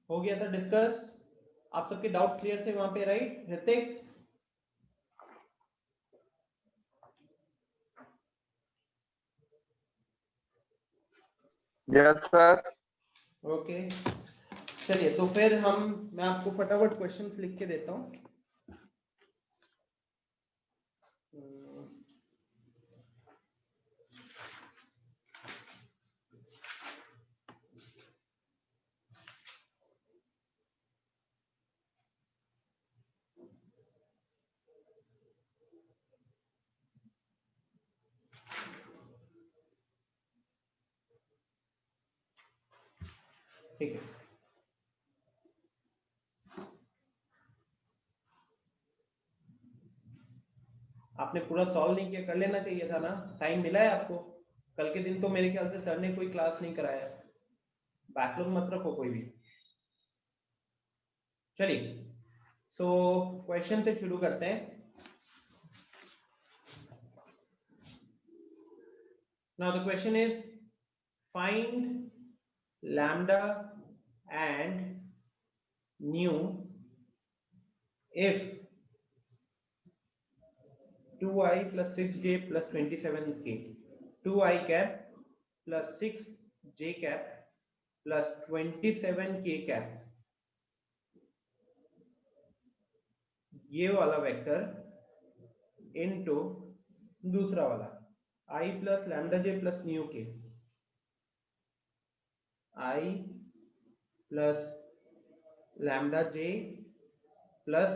हो गया था डिस्कस। आप सबके डाउट्स क्लियर थे वहां पे, right Hrithik? Yes sir. Okay चलिए, तो फिर मैं आपको फटाफट क्वेश्चंस लिख के देता हूँ। ठीक है, आपने पूरा सॉल्व नहीं किया, कर लेना चाहिए था ना, टाइम मिला है आपको। कल के दिन तो मेरे ख्याल से सर ने कोई क्लास नहीं कराया, बैकलॉग मत रखो कोई भी। चलिए, सो क्वेश्चन से शुरू करते हैं। Now the question is find lambda and new if 2i plus 6j plus 27k, 2i cap plus 6j cap plus 27k cap, ये वाला वेक्टर इनटू दूसरा वाला i plus lambda J plus new के, i plus lambda J plus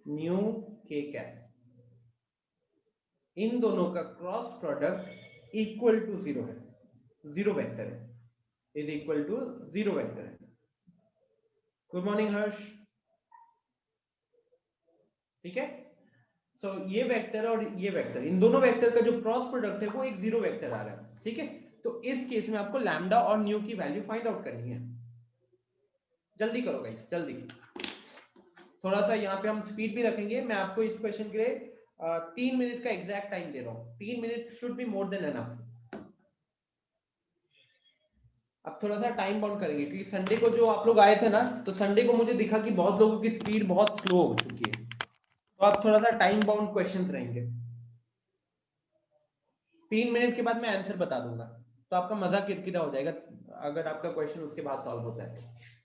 new के cap, इन दोनों का cross product equal to 0 है, zero vector है, इज इक्वल टू 0 वेक्टर है। गुड मॉर्निंग हर्ष। ठीक है, सो ये वेक्टर और ये वेक्टर, इन दोनों वेक्टर का जो क्रॉस प्रोडक्ट है वो एक जीरो वेक्टर आ रहा है। ठीक है, तो इस केस में आपको लैम्डा और न्यू की वैल्यू फाइंड आउट करनी है। जल्दी करो गाइस, जल्दी। थोड़ा सा यहाँ पे हम स्पीड भी रखेंगे। मैं आपको इस क्वेश्चन के लिए 3 मिनट का एग्जैक्ट टाइम दे रहा हूँ। 3 minute should be more than enough. अब थोड़ा सा टाइम बाउंड करेंगे क्योंकि संडे को जो आप लोग आए थे ना, तो संडे को मुझे दिखा कि बहुत लोगों की स्पीड बहुत स्लो हो चुकी है, तो आप थोड़ा सा टाइम बाउंड क्वेश्चंस रहेंगे। 3 मिनट के बाद मैं आंसर बता दूंगा, तो आपका मजा किरकिरा हो जाएगा अगर आपका क्वेश्चन उसके बाद सॉल्व होता है।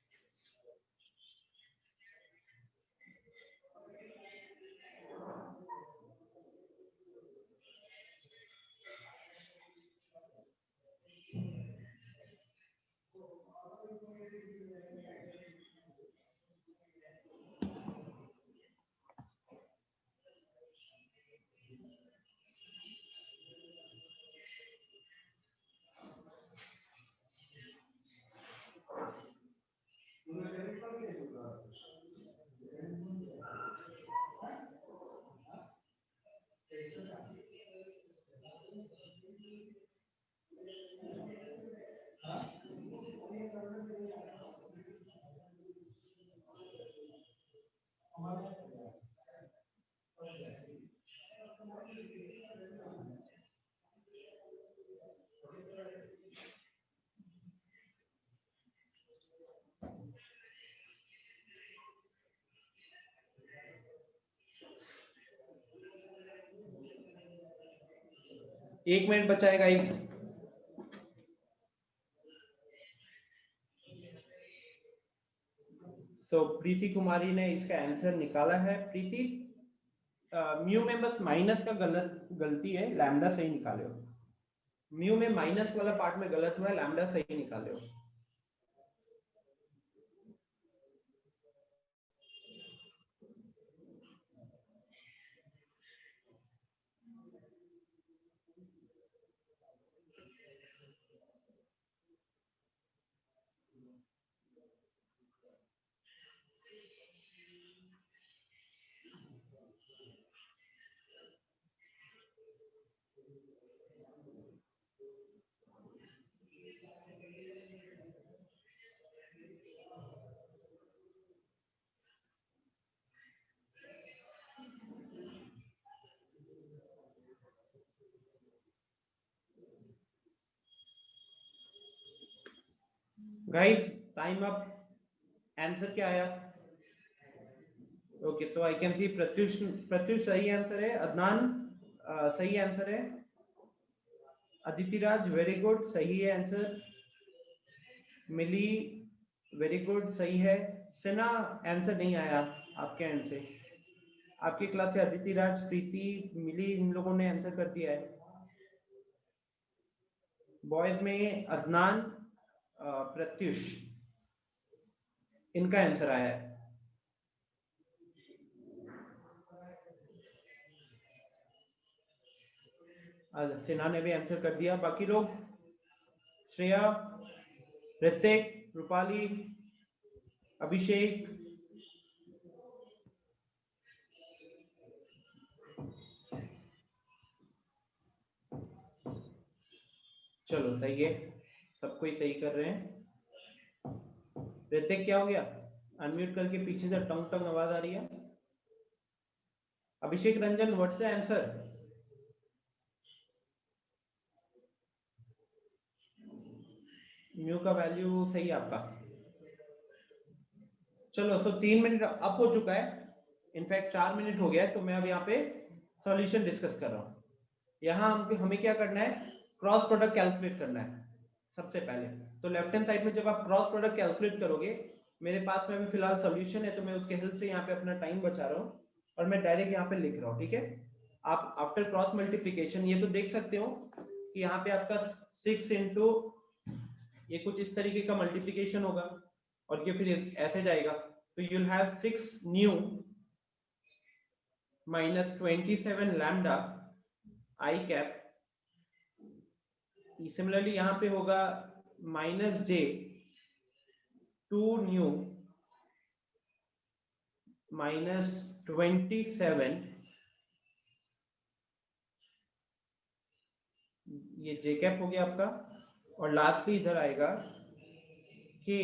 एक मिनट बचा है गाइस। सो प्रीति कुमारी ने इसका आंसर निकाला है। प्रीति, म्यू में बस माइनस का गलती है, लैम्डा सही निकाले हो। म्यू में माइनस वाला पार्ट में गलत हुआ है, लैम्डा सही निकाले हो। Guys time up. आंसर क्या आया? Okay, so I can see Pratyush सही आंसर है, अदनान सही आंसर है, अदिति राज वेरी गुड सही है आंसर, मिली वेरी गुड सही है, सिन्हा आंसर नहीं आया आपके एंड से, आपकी क्लास से अदिति राज, प्रीति, मिली, इन लोगों ने आंसर कर दिया है। बॉयज में अदनान, प्रत्युष, इनका आंसर आया है। सिन्हा ने भी आंसर कर दिया, बाकी लोग श्रेया, ऋतिक, रूपाली, अभिषेक, चलो सही है, सबको ही सही कर रहे हैं। ऋतिक क्या हो गया? अनम्यूट करके पीछे से टंग टंग आवाज आ रही है। Abhishek Ranjan what's the answer? Mu का वैल्यू सही है आपका। चलो, सो 3 मिनट अप हो चुका है, इनफैक्ट 4 मिनट हो गया है, तो मैं अब यहाँ पे सॉल्यूशन डिस्कस कर रहा हूँ। यहाँ हमें क्या करना है? क्रॉस प्रोडक्ट कैलकुलेट करना है सबसे पहले। तो लेफ्ट हैंड साइड में जब आप क्रॉस प्रोडक्ट कैलकुलेट करोगे, मेरे पास में अभी फिलहाल सॉल्यूशन है, तो मैं उसके हेल्प से यहाँ पे अपना टाइम बचा रहा हूँ और मैं डायरेक्ट यहाँ पे लिख रहा हूँ, ठीक है? आप आफ्टर क्रॉस मल्टीप्लीकेशन ये तो देख सकते हो कि यहाँ पे आपका 6 इंटू ये कुछ इस तरीके का मल्टीप्लीकेशन होगा और ये फिर ऐसे जाएगा, तो you'll have 6 new minus 27 lambda I cap, similarly यहाँ पे होगा माइनस j 2 न्यू minus 27, ये j cap हो गया आपका, और लास्टली इधर आएगा k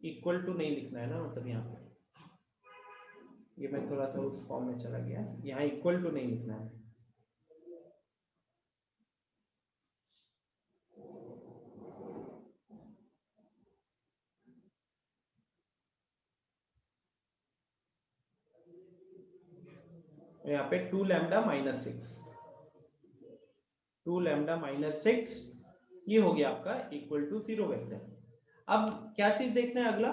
इक्वल टू नहीं लिखना है ना, मतलब यहाँ पे ये मैं थोड़ा सा उस फॉर्म में चला गया, यहाँ इक्वल टू नहीं लिखना है। यहाँ पे 2 लैम्डा माइनस 6, 2 लैम्डा माइनस 6, ये हो गया आपका इक्वल टू 0 वेक्टर। अब क्या चीज देखना है? अगला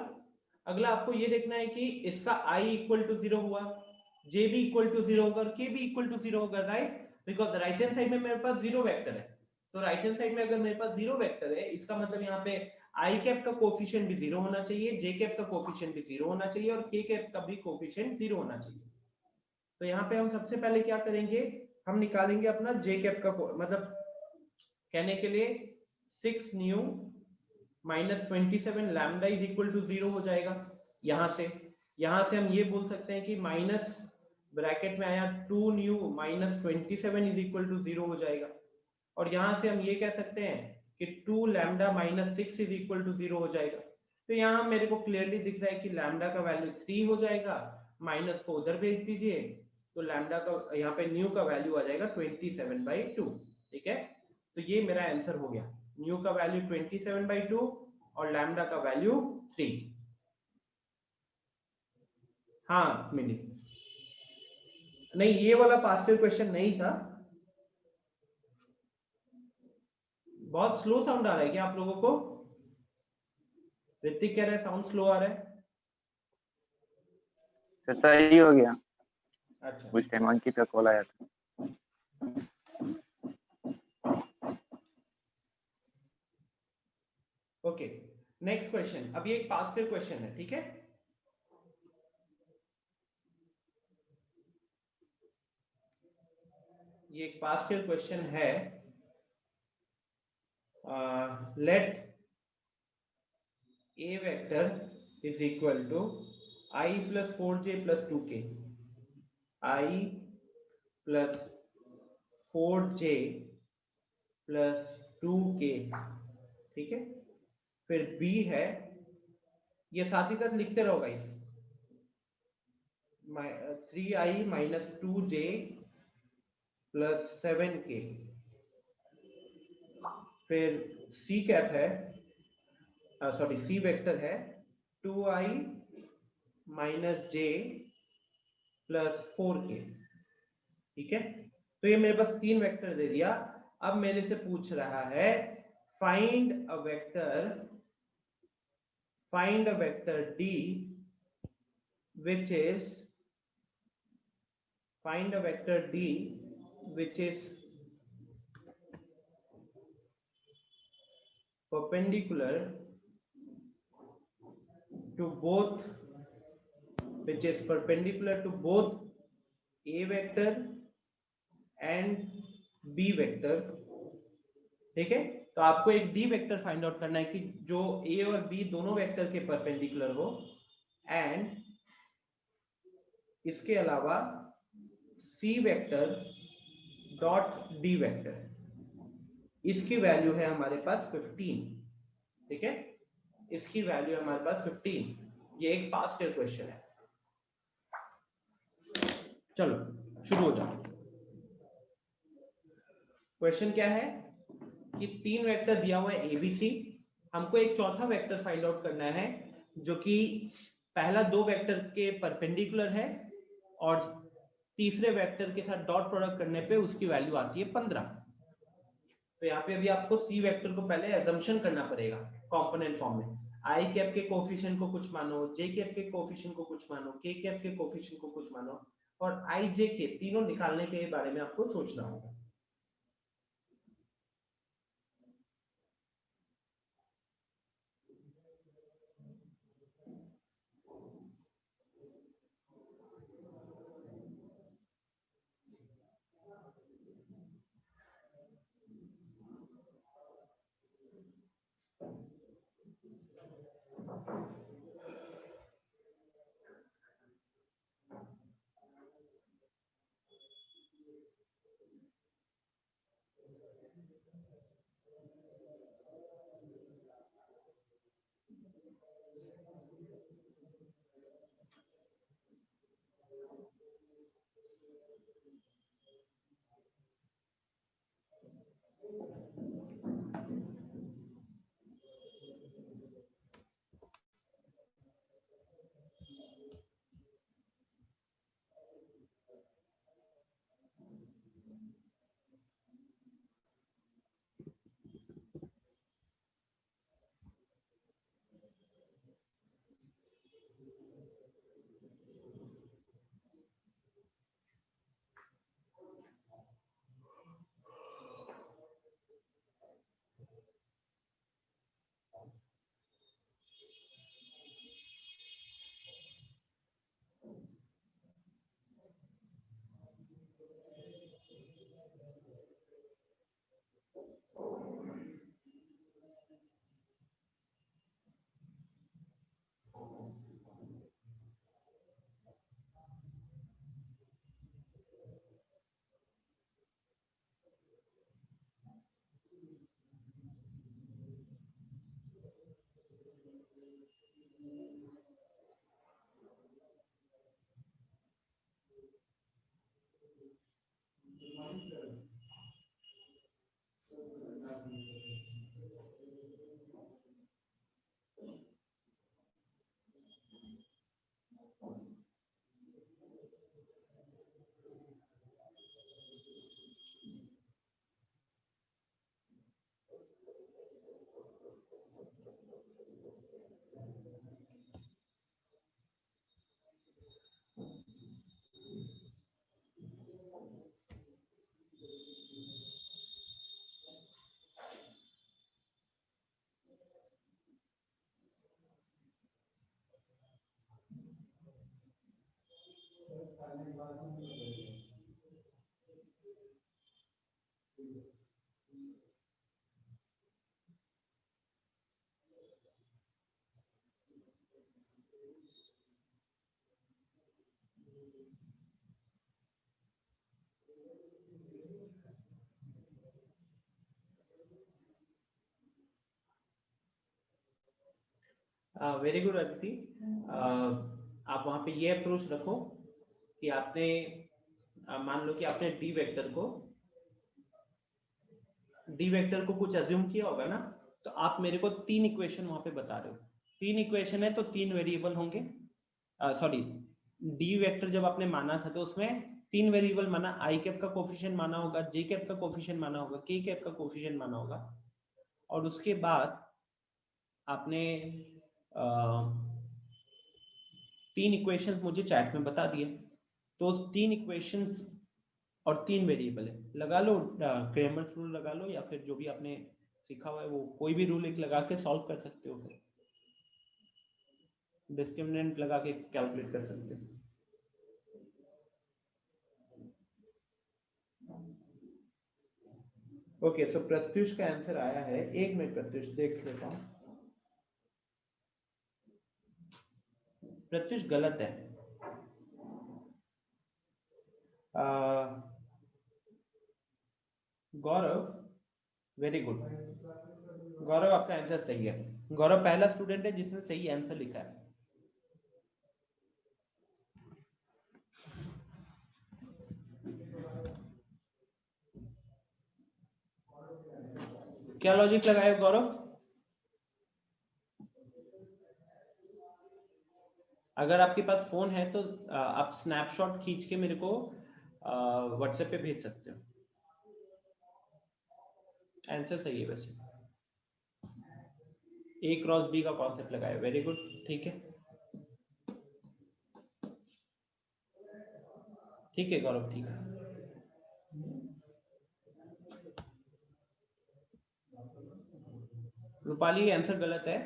अगला आपको ये देखना है कि इसका i इक्वल टू 0 हुआ, j भी इक्वल टू 0 होगा और k भी इक्वल टू 0 होगा, right? Because right hand side में मेरे पास 0 वेक्टर है, तो राइट हैंड साइड में अगर मेरे पास 0 वेक्टर है, इसका मतलब यहाँ पे i कैप का कोफिशिएंट भी 0 होना चाहिए, j कैप का कोफिशिएंट भी 0 होना चाहिए और k कैप का भी कोफिशिएंट 0 होना चाहिए। तो यहाँ पे हम सबसे पहले क्या करेंगे? हम निकालेंगे अपना j कैप का, मतलब कहने के लिए 6 nu minus 27 lambda is equal to 0 हो जाएगा। यहां से हम ये बोल सकते हैं कि माइनस ब्रैकेट में आया 2 nu minus 27 is equal to 0 हो जाएगा, और यहां से हम ये कह सकते हैं कि 2 lambda minus 6 is equal to 0 हो जाएगा। तो यहाँ मेरे को क्लियरली दिख रहा है कि लैम्डा का वैल्यू 3 हो जाएगा, माइनस को उधर भेज दीजिए, तो लैम्डा का यहाँ पे न्यू का वैल्यू आ जाएगा 27/2, ठीक है? तो ये मेरा आंसर हो गया, न्यू का वैल्यू 27/2 और लैम्डा का वैल्यू 3। हाँ मिली, नहीं ये वाला पास्ट ईयर क्वेश्चन नहीं था। बहुत स्लो साउंड आ रहा है क्या आप लोगों को? ऋतिक कह रहा है साउंड स्लो आ रहा है। तो सही हो गया। अच्छा, उस टाइम अंकित का कॉल आया था। Okay, next question. अब ये एक पास्ट ईयर क्वेश्चन है, ठीक है? ये एक पास्ट ईयर क्वेश्चन है। Let a vector is equal to I plus 4j plus 2k, I plus 4j plus 2k, ठीक है? फिर b है, ये साथ ही साथ लिखते रहो guys, 3i minus 2j plus 7k, फिर c कैप है, सॉरी c वेक्टर है 2i minus j plus 4k। ठीक है, तो ये मेरे पास 3 वेक्टर दे दिया। अब मेरे से पूछ रहा है find a vector d which is perpendicular to both a vector and b vector। ठीक है, तो आपको एक डी वेक्टर फाइंड आउट करना है कि जो ए और बी दोनों वेक्टर के परपेंडिकुलर हो, एंड इसके अलावा सी वेक्टर डॉट डी वेक्टर, इसकी वैल्यू है हमारे पास 15। ठीक है, इसकी वैल्यू है हमारे पास 15। ये एक पास्ट ईयर क्वेश्चन है। चलो शुरू हो जाओ। क्वेश्चन क्या है कि 3 वेक्टर दिया हुआ है एबीसी, हमको एक चौथा वेक्टर फाइंड आउट करना है जो कि पहला 2 वेक्टर के परपेंडिकुलर है और तीसरे वेक्टर के साथ डॉट प्रोडक्ट करने पे उसकी वैल्यू आती है 15। तो यहाँ पे अभी आपको सी वेक्टर को पहले एजम्पशन करना पड़ेगा कंपोनेंट फॉर्म में। आई कैप के कोफिशिएंट को कुछ मानो, जे कैप के कोफिशिएंट को कुछ मानो, के कैप के कोफिशिएंट को कुछ मानो, और आई जे के तीनों निकालने के बारे में आपको सोचना होगा। वेरी गुड अदिति, आप वहां पे ये अप्रोच रखो कि आपने मान लो कि आपने डी वेक्टर को कुछ अज्यूम किया होगा ना, तो आप मेरे को 3 इक्वेशन वहां पे बता रहे हो। 3 इक्वेशन है तो 3 वेरिएबल होंगे। सॉरी, डी वेक्टर जब आपने माना था तो उसमें 3 वेरिएबल माना, आई कैप का कोफिशिएंट माना होगा, जे कैप का कोफिशिएंट माना होगा, के कैप का कोफिशिएंट माना होगा, और उसके बाद आपने 3 इक्वेशंस मुझे चैट में बता दिए। तो उस 3 इक्वेशंस और 3 वेरिएबल है, लगा लो क्रेमर्स रूल लगा लो, या फिर जो भी आपने सीखा हुआ है वो कोई भी रूल एक लगा के सॉल्व कर सकते हो, फिर डिस्क्रिमिनेंट लगा के कैलकुलेट कर सकते हो। ओके, सो प्रत्युष का आंसर आया है। एक मिनट प्रत्युष देख लेता हूं। प्रत्युष गलत है। गौरव, वेरी गुड। गौरव आपका आंसर सही है। गौरव पहला स्टूडेंट है जिसने सही आंसर लिखा है। क्या लॉजिक लगाए गौरव? अगर आपके पास फोन है तो आप स्नैपशॉट खींच के मेरे को व्हाट्सएप पे भेज सकते हो। आंसर सही है वैसे। ए क्रॉस बी का कॉन्सेप्ट लगाया, वेरी गुड, ठीक है। ठीक है गौरव, ठीक है। रूपाली आंसर गलत है।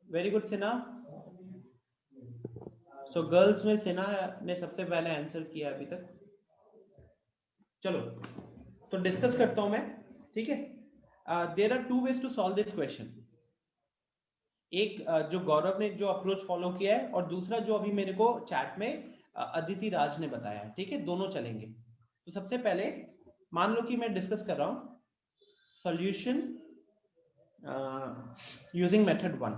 Very good Sinha. So girls में सिन्हा ने सबसे पहले आंसर किया अभी तक। चलो तो डिस्कस करता हूं मैं, ठीक है। There are 2 ways to solve this question. एक जो गौरव ने जो अप्रोच फॉलो किया है, और दूसरा जो अभी मेरे को चैट में अदिति राज ने बताया है, ठीक है, दोनों चलेंगे। तो सबसे पहले मान लो कि मैं डिस्कस कर रहा हूं सॉल्यूशन यूजिंग मेथड 1।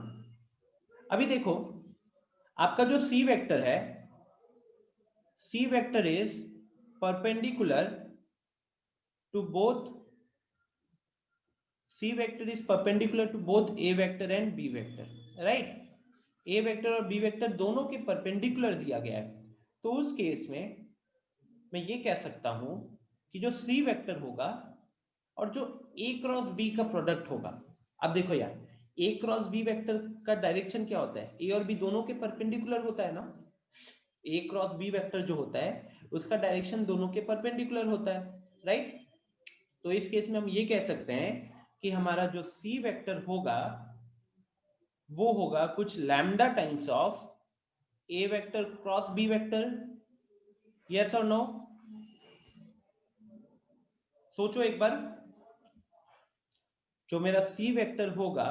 अभी देखो, आपका जो सी वेक्टर है, C vector is perpendicular to both, C vector is perpendicular to both A vector and B vector, right? A vector और B vector दोनों के परपेंडिकुलर दिया गया है। तो उस केस में मैं ये कह सकता हूं कि जो C वेक्टर होगा और जो A क्रॉस B का प्रोडक्ट होगा, अब देखो यार, A क्रॉस B वेक्टर का डायरेक्शन क्या होता है? A और B दोनों के परपेंडिकुलर होता है ना। A क्रॉस B वेक्टर जो होता है उसका डायरेक्शन दोनों के परपेंडिकुलर होता है, राइट? तो इस केस में हम ये कह सकते हैं कि हमारा जो C वेक्टर होगा वो होगा कुछ lambda times of A vector cross B vector. Yes और नो? सोचो एक बार। जो मेरा C वेक्टर होगा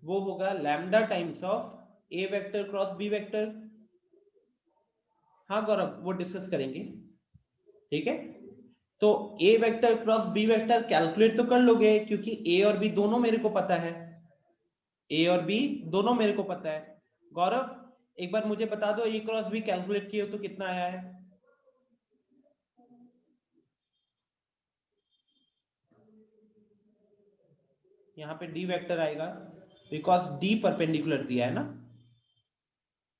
वो होगा lambda times of A vector cross B vector. हाँ गौरव, वो डिस्कस करेंगे, ठीक है। तो A vector cross B vector calculate तो कर लोगे, क्योंकि A और B दोनों मेरे को पता है। A और B दोनों मेरे को पता है। गौरव एक बार मुझे बता दो, A क्रॉस B कैलकुलेट किए तो कितना आया है? यहाँ पे D वेक्टर आएगा बिकॉज D परपेंडिकुलर दिया है ना,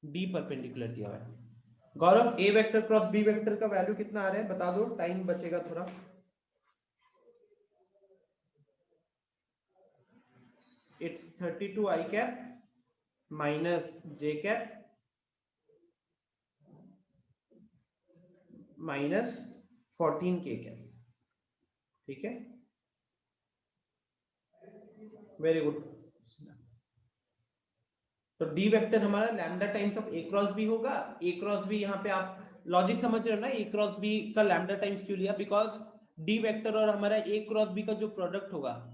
D परपेंडिकुलर दिया हुआ है। Gaurav A vector cross B vector का वैल्यू कितना आ रहा है बता दो, टाइम बचेगा थोड़ा। It's 32 I cap minus J cap minus 14 K cap, ठीक है, वेरी गुड। तो डी वेक्टर हमारा lambda times of A cross B होगा। ए क्रॉस बी, यहाँ पे आप लॉजिक समझ रहे हो ना, ए क्रॉस बी का लैम्डा टाइम्स क्यों लिया? बिकॉज डी वेक्टर और हमारा ए क्रॉस बी का जो प्रोडक्ट होगा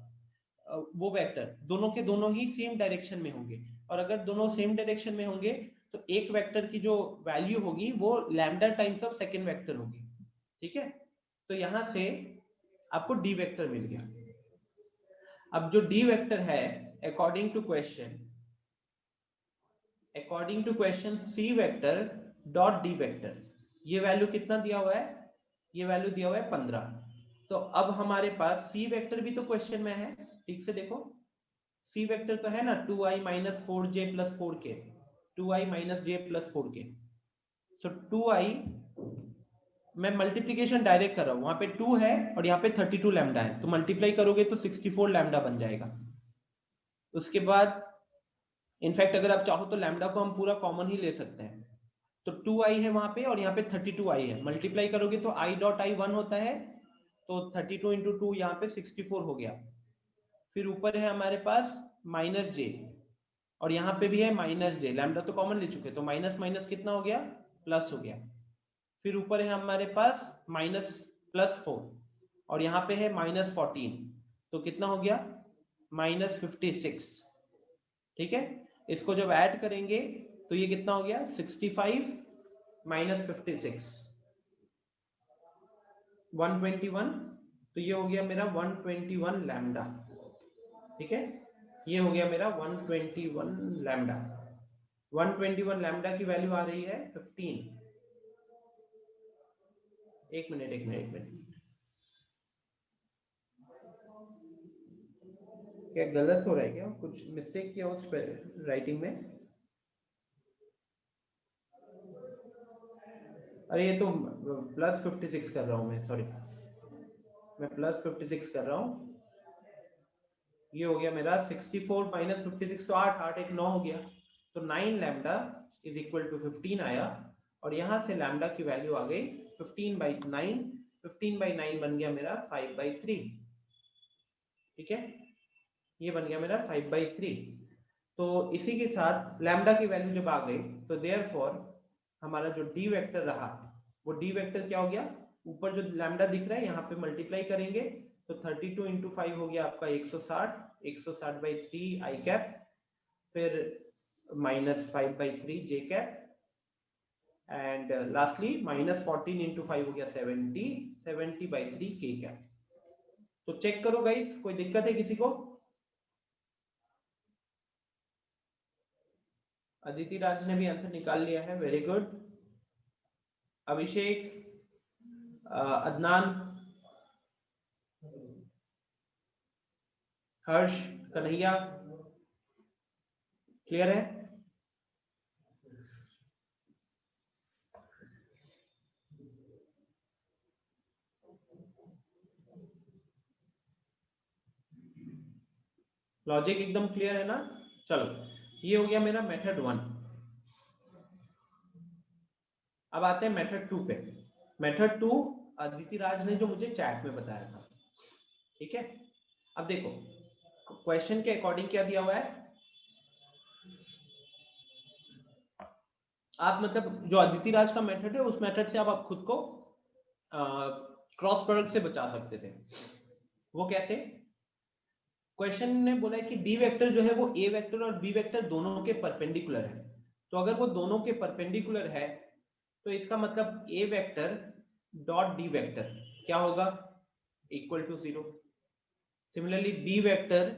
वो वेक्टर दोनों के दोनों ही सेम डायरेक्शन में होंगे, और अगर दोनों सेम डायरेक्शन में होंगे तो एक वेक्टर की जो वैल्यू होगी वो lambda times of second vector होगी, ठीक है। तो यहां से आपको डी वेक्टर मिल गया। अब जो डी वेक्टर है according to question C vector dot D vector, ये वैल्यू कितना दिया हुआ है, ये वैल्यू दिया हुआ है 15। तो अब हमारे पास सी वेक्टर भी तो क्वेश्चन में है, ठीक से देखो, सी वेक्टर तो है ना 2i minus 4j plus 4k, 2i minus j plus 4k। तो 2i मैं मल्टीप्लीकेशन डायरेक्ट कर रहा हूं, वहां पे 2 है और यहाँ पे 32 लैम्डा है, तो मल्टीप्लाई करोगे तो 64 लैम्डा बन जाएगा। उसके बाद इनफैक्ट अगर आप चाहो तो लैम्डा को हम पूरा कॉमन ही ले सकते हैं, तो 2i है वहां पे और यहाँ पे 32i है, मल्टीप्लाई करोगे तो i डॉट i 1 होता है, तो 32 इंटू 2 यहाँ पे 64 हो गया। फिर ऊपर है हमारे पास माइनस जे और यहाँ पे भी है माइनस जे, लैम्डा तो कॉमन ले चुके, तो माइनस माइनस कितना हो गया, प्लस हो गया। फिर ऊपर है हमारे पास माइनस प्लस 4 और यहाँ पे है माइनस 14, तो कितना हो गया, माइनस 56। ठीक है, इसको जब ऐड करेंगे तो ये कितना हो गया, 65 माइनस 56 121, तो ये हो गया मेरा 121 लैम्डा। ठीक है, ये हो गया मेरा 121 लैम्डा। 121 लैम्डा की वैल्यू आ रही है 15। एक मिनट एक मिनट एक मिनट, क्या गलत हो रहा है क्या, कुछ मिस्टेक किया उस राइटिंग में? अरे ये तो प्लस 56 कर रहा हूं मैं, सॉरी, मैं प्लस 56 कर रहा हूं। ये हो गया मेरा 64 माइनस 56, तो 8 8 एक 9 हो गया, तो 9 लैम्डा इज इक्वल टू 15 आया, और यहां से लैम्डा की वैल्यू आ गई 15/9, 15/9 बन गया मेरा 5/3। ठीक है, ये बन गया मेरा 5/3। तो इसी के साथ लैम्डा की वैल्यू जब आ गई, तो देयरफॉर हमारा जो डी वेक्टर रहा, वो डी वेक्टर क्या हो गया, ऊपर जो लैम्डा दिख रहा है यहाँ पे मल्टीप्लाई करेंगे, तो 32 इंटू 5 हो गया आपका 160, 160/3 आई कैप, फिर minus 5/3 J cap, and lastly minus 14 into 5 हो गया 70, 70/3 के कैप। तो चेक करो गाइस, कोई दिक्कत है किसी को? अदिति राज ने भी आंसर निकाल लिया है, वेरी गुड। अभिषेक, अदनान, हर्ष, कन्हैया, क्लियर है? लॉजिक एकदम क्लियर है ना? चलो, ये हो गया मेरा मेथड 1। अब आते हैं मेथड 2 पे। मेथड 2 अदिति राज ने जो मुझे चैट में बताया था। ठीक है, अब देखो क्वेश्चन के अकॉर्डिंग क्या दिया हुआ है, आप मतलब जो अदिति राज का मेथड है उस मेथड से आप खुद को क्रॉस प्रोडक्ट से बचा सकते थे। वो कैसे? क्वेश्चन ने बोला है कि डी वेक्टर जो है वो ए वेक्टर और बी वेक्टर दोनों के परपेंडिकुलर है, तो अगर वो दोनों के परपेंडिकुलर है तो इसका मतलब A vector dot D vector क्या होगा, equal to 0। Similarly B vector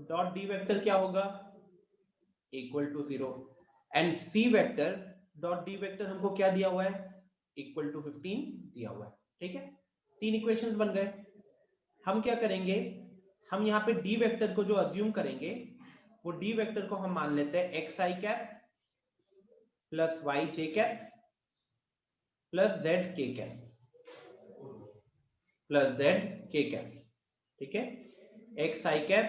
dot D vector क्या होगा, equal to 0। And C vector dot D vector हमको क्या दिया हुआ है, इक्वल टू 15 दिया हुआ है। ठीक है, 3 इक्वेशंस बन गए। हम क्या करेंगे, हम यहाँ पे डी वेक्टर को जो अज्यूम करेंगे, वो डी वेक्टर को हम मान लेते हैं एक्स आई कैप प्लस वाई जे कैप प्लस जेड के कैप प्लस जेड के कैप। ठीक है, एक्स आई कैप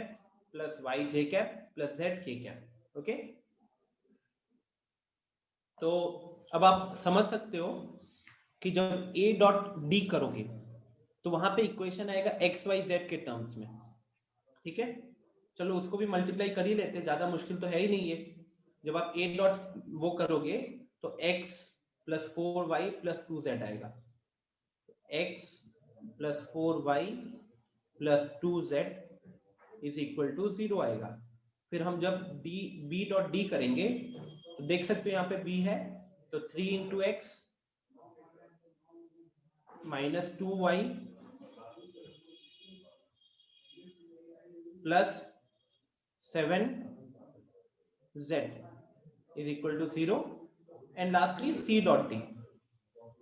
प्लस वाई जे कैप प्लस जेड के कैप। ओके, तो अब आप समझ सकते हो कि जब ए डॉट डी करोगे तो वहां पे इक्वेशन आएगा एक्स वाई जेड के टर्म्स में। ठीक है, चलो उसको भी मल्टीप्लाई कर ही लेते हैं, ज्यादा मुश्किल तो है ही नहीं है। जब आप ए डॉट वो करोगे तो x plus 4y plus 2z आएगा, x plus 4y plus 2z is equal to 0 आएगा। फिर हम जब b डॉट डी करेंगे तो देख सकते हो यहाँ पे b है, तो 3 into X minus 2y plus 7z is equal to 0। And lastly C dot D.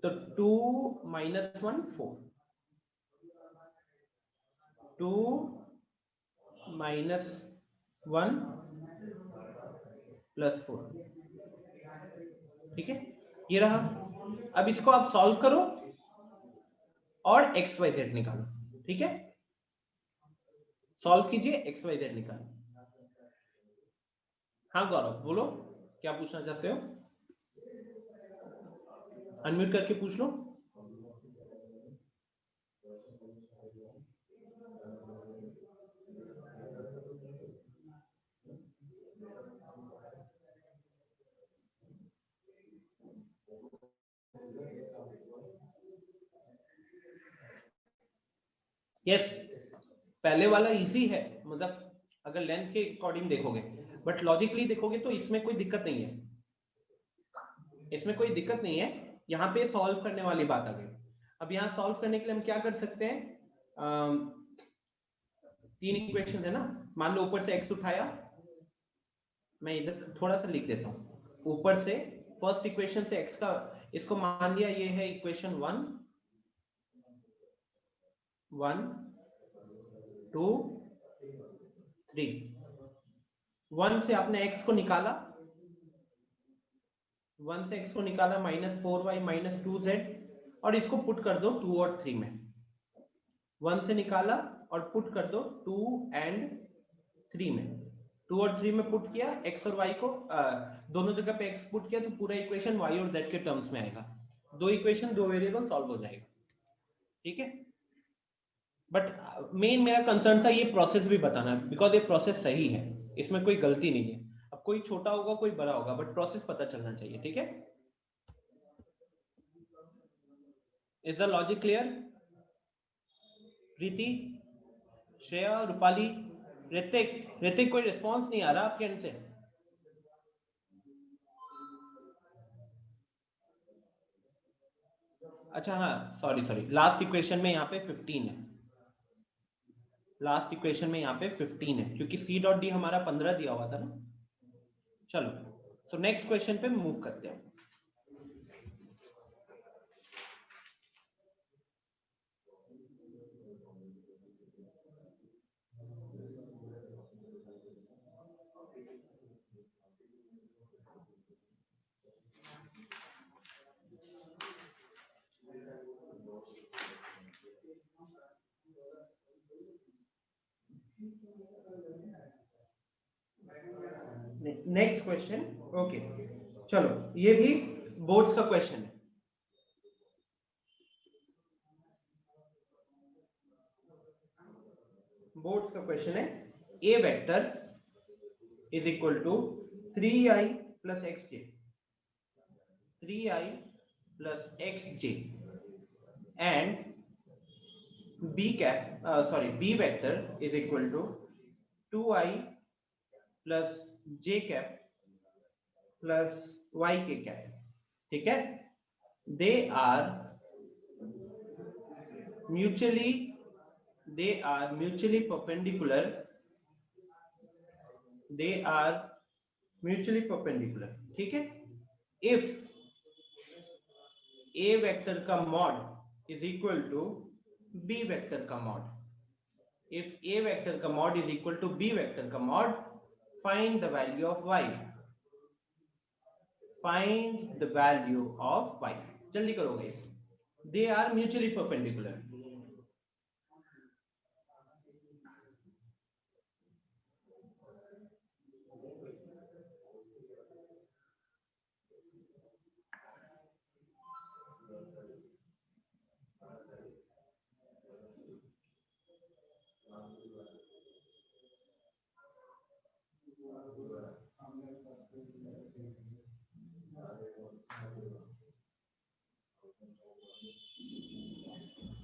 तो 2 माइनस 1 4, 2 माइनस 1 प्लस 4, ठीक है, ये रहा। अब इसको आप सॉल्व करो और एक्स वाई जेड निकालो, ठीक है, सॉल्व कीजिए, एक्स वाई जेड निकालो। हाँ गौरव बोलो, क्या पूछना चाहते हो, अनम्यूट करके पूछ लो। यस, पहले वाला इजी है, मतलब अगर लेंथ के अकॉर्डिंग देखोगे, बट लॉजिकली देखोगे तो इसमें कोई दिक्कत नहीं है, इसमें कोई दिक्कत नहीं है। यहाँ पे सॉल्व करने वाली बात आ गई। अब यहाँ सॉल्व करने के लिए हम क्या कर सकते हैं, 3 इक्वेशन है ना, मान लो ऊपर से x उठाया, मैं इधर थोड़ा सा लिख देता हूँ, ऊपर से फर्स्ट इक्वेशन से x का, इसको मान लिया ये है इक्वेशन 1, 1 2 3, 1 से आपने x को निकाला, 1 से x को निकाला -4y -2z, और इसको पुट कर दो 2 और 3 में, 1 से निकाला और पुट कर दो 2 एंड 3 में, 2 और 3 में पुट किया, x और y को दोनों जगह पे x पुट किया तो पूरा इक्वेशन y और z के टर्म्स में आएगा, 2 इक्वेशन 2 वेरिएबल सॉल्व हो जाएगा, ठीक है। बट मेन मेरा कंसर्न था ये प्रोसेस भी बताना, बिकॉज ये प्रोसेस सही है, इसमें कोई गलती नहीं है, अब कोई छोटा होगा कोई बड़ा होगा, बट प्रोसेस पता चलना चाहिए, ठीक है। Is the logic clear? Preeti, Shreya, Rupali, Ritik, Ritik कोई रिस्पॉन्स नहीं आ रहा आपके एंड से। अच्छा हाँ, सॉरी सॉरी, लास्ट इक्वेशन में यहाँ पे 15 है, लास्ट इक्वेशन में यहाँ पे 15 है, क्योंकि सी डॉट डी हमारा 15 दिया हुआ था ना। चलो, तो नेक्स्ट क्वेश्चन पे मूव करते हैं। नेक्स्ट क्वेश्चन, ओके, चलो ये भी बोर्ड्स का क्वेश्चन है। बोर्ड्स का क्वेश्चन है, A vector is equal to 3i plus xj, 3i plus xj and b cap sorry b vector is equal to 2i plus j cap plus y K cap, ठीक है, they are mutually perpendicular, they are mutually perpendicular, ठीक है। If a vector का mod is equal to b vector का mod, if a vector का mod is equal to b vector का mod, find the value of y, find the value of y, जल्दी करो guys, they are mutually perpendicular,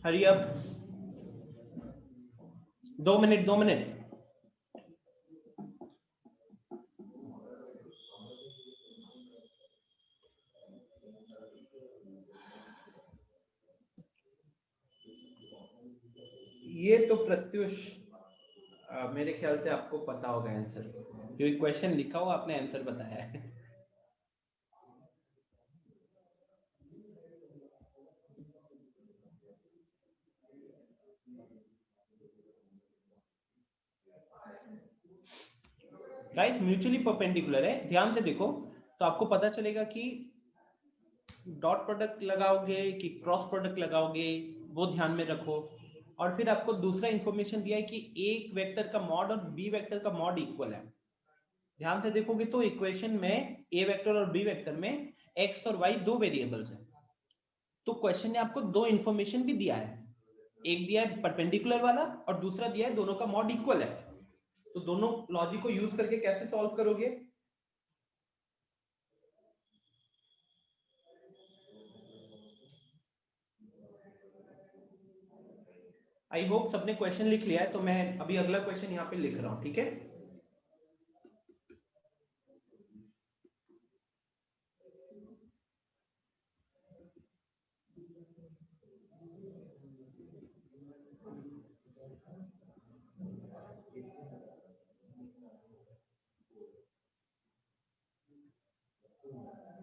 hurry up, 2 minute 2 minute. ये तो प्रत्युष मेरे ख्याल से आपको पता होगा आंसर, क्योंकि क्वेश्चन लिखा हुआ आपने आंसर बताया है। गाइस म्यूचुअली परपेंडिकुलर है, ध्यान से देखो तो आपको पता चलेगा कि डॉट प्रोडक्ट लगाओगे कि क्रॉस प्रोडक्ट लगाओगे, वो ध्यान में रखो। और फिर आपको दूसरा इंफॉर्मेशन दिया है कि एक वेक्टर का मॉड और बी वेक्टर का मॉड इक्वल है। ध्यान से देखोगे तो इक्वेशन में ए वेक्टर और बी वेक्टर में एक्स और वाई दो वेरिएबल्स हैं। तो क्वेश्चन ने आपको दो इंफॉर्मेशन भी दिया है, एक दिया है परपेंडिकुलर वाला और दूसरा दिया है दोनों का मॉड इक्वल है। तो दोनों लॉजिक को यूज करके कैसे सॉल्व करोगे? आई होप सबने क्वेश्चन लिख लिया है, तो मैं अभी अगला क्वेश्चन यहाँ पे लिख रहा हूं, ठीक है?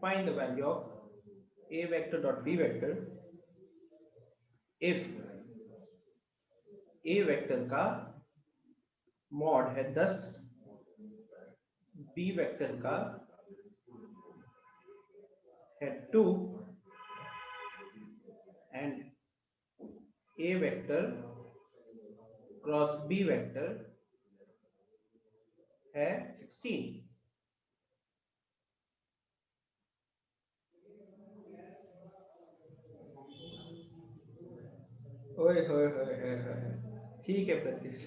Find the value of a vector dot b vector if a vector का मॉड है 10, b वेक्टर का है 2 and a vector cross b vector है 16। ओए होए होए होए होए, ठीक है प्रत्युष।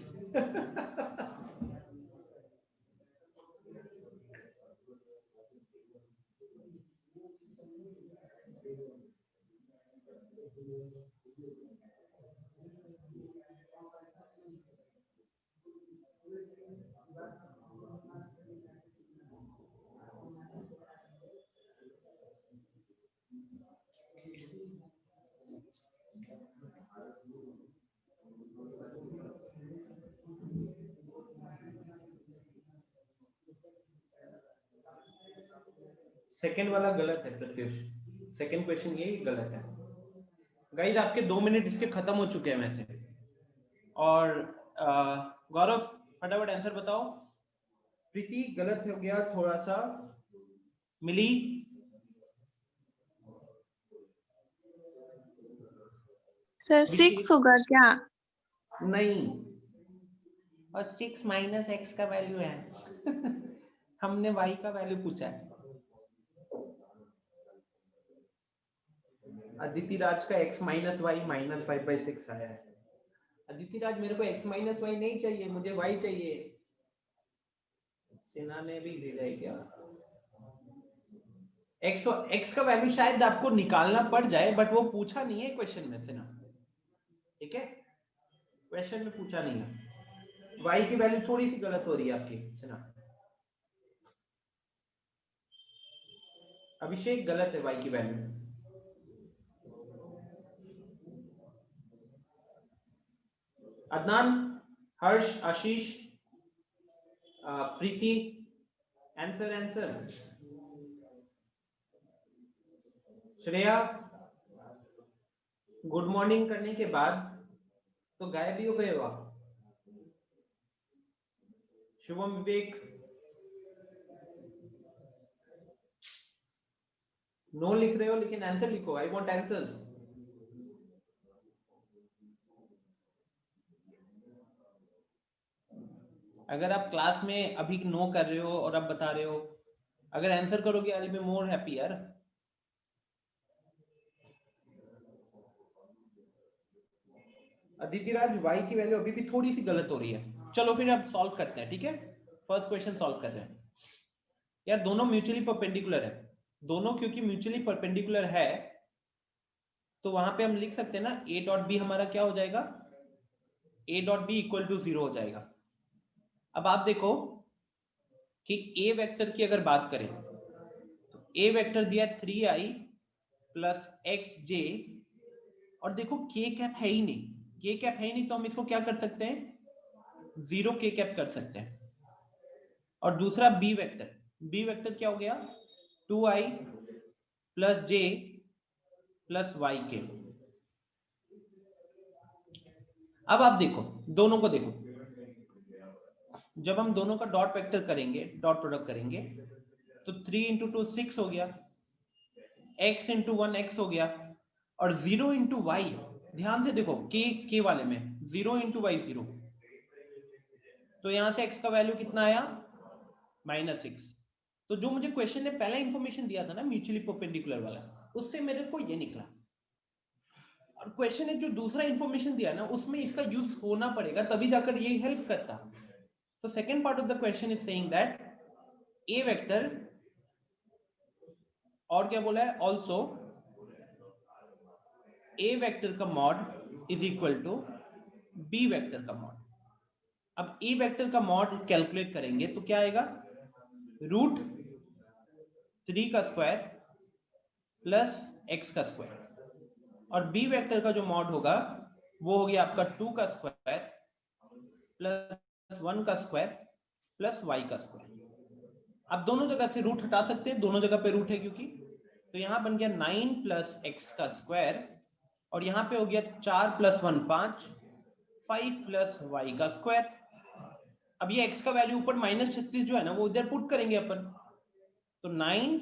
सेकंड वाला गलत है प्रत्युष, सेकंड क्वेश्चन यही गलत है। गाइस आपके 2 मिनट इसके खत्म हो चुके हैं वैसे। और गौरव फटाफट आंसर बताओ। प्रीति गलत हो गया थोड़ा सा। मिली सर 6 होगा क्या? नहीं, और 6 माइनस एक्स का वैल्यू है। हमने y का वैल्यू पूछा है। अदिति राज का x माइनस वाई माइनस 5/6 आया है। अदिति राज मेरे को x माइनस वाई नहीं चाहिए, मुझे y चाहिए। सेना ने भी भेजा है क्या? x का वैल्यू शायद आपको निकालना पड़ जाए, बट वो पूछा नहीं है क्वेश्चन में सेना, ठीक है? क्वेश्चन में पूछा नहीं है। y की वैल्यू थोड़ी सी गलत हो रही है आपकी सेना। अभिषेक गलत है y की value. Adnan, Harsh, Ashish, Preeti, answer answer. Shreya good morning करने के बाद तो गायब ही हो गए हो आप। शुभम, विवेक, नो लिख रहे हो लेकिन आंसर लिखो। I want answers. अगर आप क्लास में अभी नो कर रहे हो और आप बता रहे हो, अगर आंसर करोगे I will be more happy यार। अदिति राज y की वैल्यू अभी भी थोड़ी सी गलत हो रही है। चलो फिर अब सॉल्व करते हैं, ठीक है? फर्स्ट क्वेश्चन सॉल्व कर रहे हैं यार। दोनों म्यूचुअली परपेंडिकुलर है, दोनों क्योंकि म्यूचुअली परपेंडिकुलर है तो वहां पे हम लिख सकते हैं ना a डॉट बी हमारा क्या हो जाएगा, a dot B equal to 0 हो जाएगा। अब आप देखो कि a वेक्टर की अगर बात करें तो a वेक्टर दिया 3i प्लस एक्स जे, और देखो k कैप है ही नहीं, k कैप है ही नहीं तो हम इसको क्या कर सकते हैं, 0 k कैप कर सकते हैं। और दूसरा b वेक्टर क्या हो गया, 2i plus j plus Y के। अब आप देखो, दोनों को देखो, जब हम दोनों का डॉट वेक्टर करेंगे, डॉट प्रोडक्ट करेंगे, तो 3 इंटू 2 6 हो गया, x इंटू 1 x हो गया, और 0 इंटू वाई, ध्यान से देखो के वाले में 0 इंटू वाई 0, तो यहां से x का वैल्यू कितना आया -6। तो जो मुझे क्वेश्चन ने पहला इंफॉर्मेशन दिया था ना म्यूचुअली परपेंडिकुलर वाला, उससे मेरे को ये निकला। और क्वेश्चन ने जो दूसरा इंफॉर्मेशन दिया ना, उसमें इसका यूज होना पड़ेगा, तभी जाकर ये हेल्प करता। तो second part of the question is saying that A vector, और क्या बोला है, ऑल्सो ए वेक्टर का mod is equal to B vector का मॉड। अब ए वेक्टर का मॉड कैलकुलेट करेंगे तो क्या आएगा, √3 का स्क्वायर प्लस x का स्क्वायर, और बी वेक्टर का जो मॉड होगा वो हो गया आपका 2 का स्क्वायर प्लस 1 का स्क्वायर प्लस y का स्क्वायर। अब दोनों जगह से रूट हटा सकते हैं, दोनों जगह पे रूट है क्योंकि, तो यहां बन गया 9 प्लस x का स्क्वायर, और यहां पे हो गया 4 प्लस 1 5, 5 प्लस y का स्क्वायर। अब ये x का वैल्यू ऊपर -36 जो है ना, वो इधर पुट करेंगे अपन, तो 9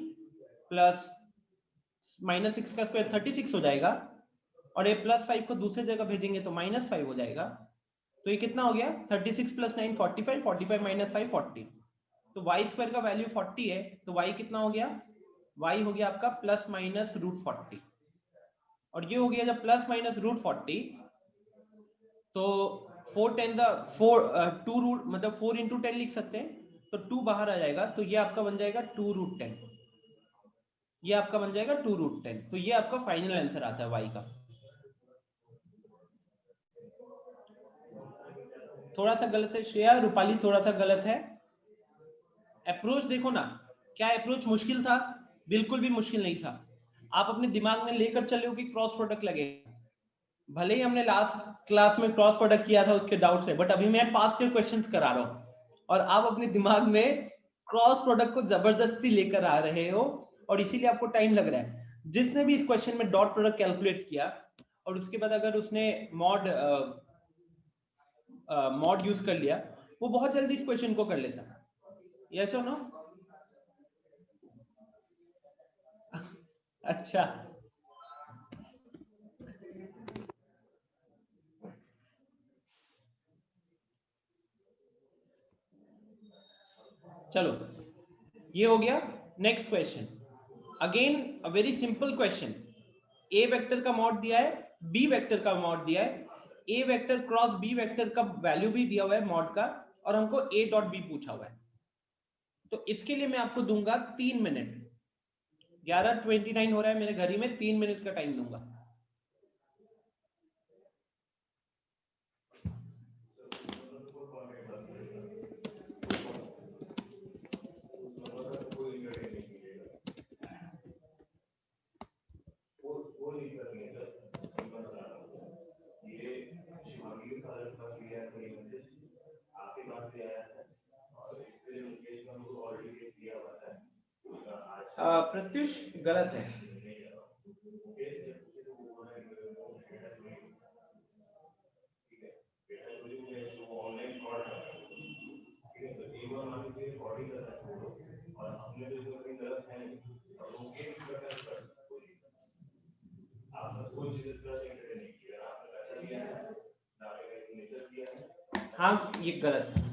प्लस -6 का स्क्वायर 36 हो जाएगा, और ये +5 को दूसरे जगह भेजेंगे तो -5 हो जाएगा। तो ये कितना हो गया, 36 प्लस 9 45, 45 माइनस 5 40, तो y स्क्वायर का वैल्यू 40 है, तो y कितना हो गया, y हो गया आपका प्लस माइनस √40, और ये हो गया जब प्लस माइनस √40, तो 4 10 2 रूट मतलब 4 इंटू 10 लिख सकते हैं, तो 2 बाहर आ जाएगा, तो ये आपका बन जाएगा 2√10, ये आपका बन जाएगा 2√10। तो ये आपका फाइनल आंसर आता है y का। थोड़ा सा गलत है श्रेया, रूपाली थोड़ा सा गलत है। अप्रोच देखो ना, क्या अप्रोच मुश्किल था, बिल्कुल भी मुश्किल नहीं था। आप अपने दिमाग में लेकर चले हो कि क्रॉस प्रोडक्ट लगेगा, भले ही हमने लास्ट क्लास में क्रॉस प्रोडक्ट किया था उसके डाउट्स है, बट अभी मैं पास्ट ईयर क्वेश्चंस करा रहा हूं, और आप अपने दिमाग में क्रॉस प्रोडक्ट को जबरदस्ती लेकर आ रहे हो, और इसीलिए आपको टाइम लग रहा है। जिसने भी इस क्वेश्चन में डॉट प्रोडक्ट कैलकुलेट किया, और उसके बाद अगर उसने मॉड यूज कर लिया, वो बहुत जल्दी इस क्वेश्चन को कर लेता। यस और नो? अच्छा, चलो ये हो गया। Next question, again a very simple question. A vector का मॉड दिया है, बी वेक्टर का मॉड दिया है, A vector cross B vector का वैल्यू भी दिया हुआ है मॉड का, और हमको ए डॉट बी पूछा हुआ है। तो इसके लिए मैं आपको दूंगा 3 मिनट, 11:29 हो रहा है मेरे घड़ी में, 3 मिनट का टाइम दूंगा। प्रत्युष गलत है, हाँ ये गलत है।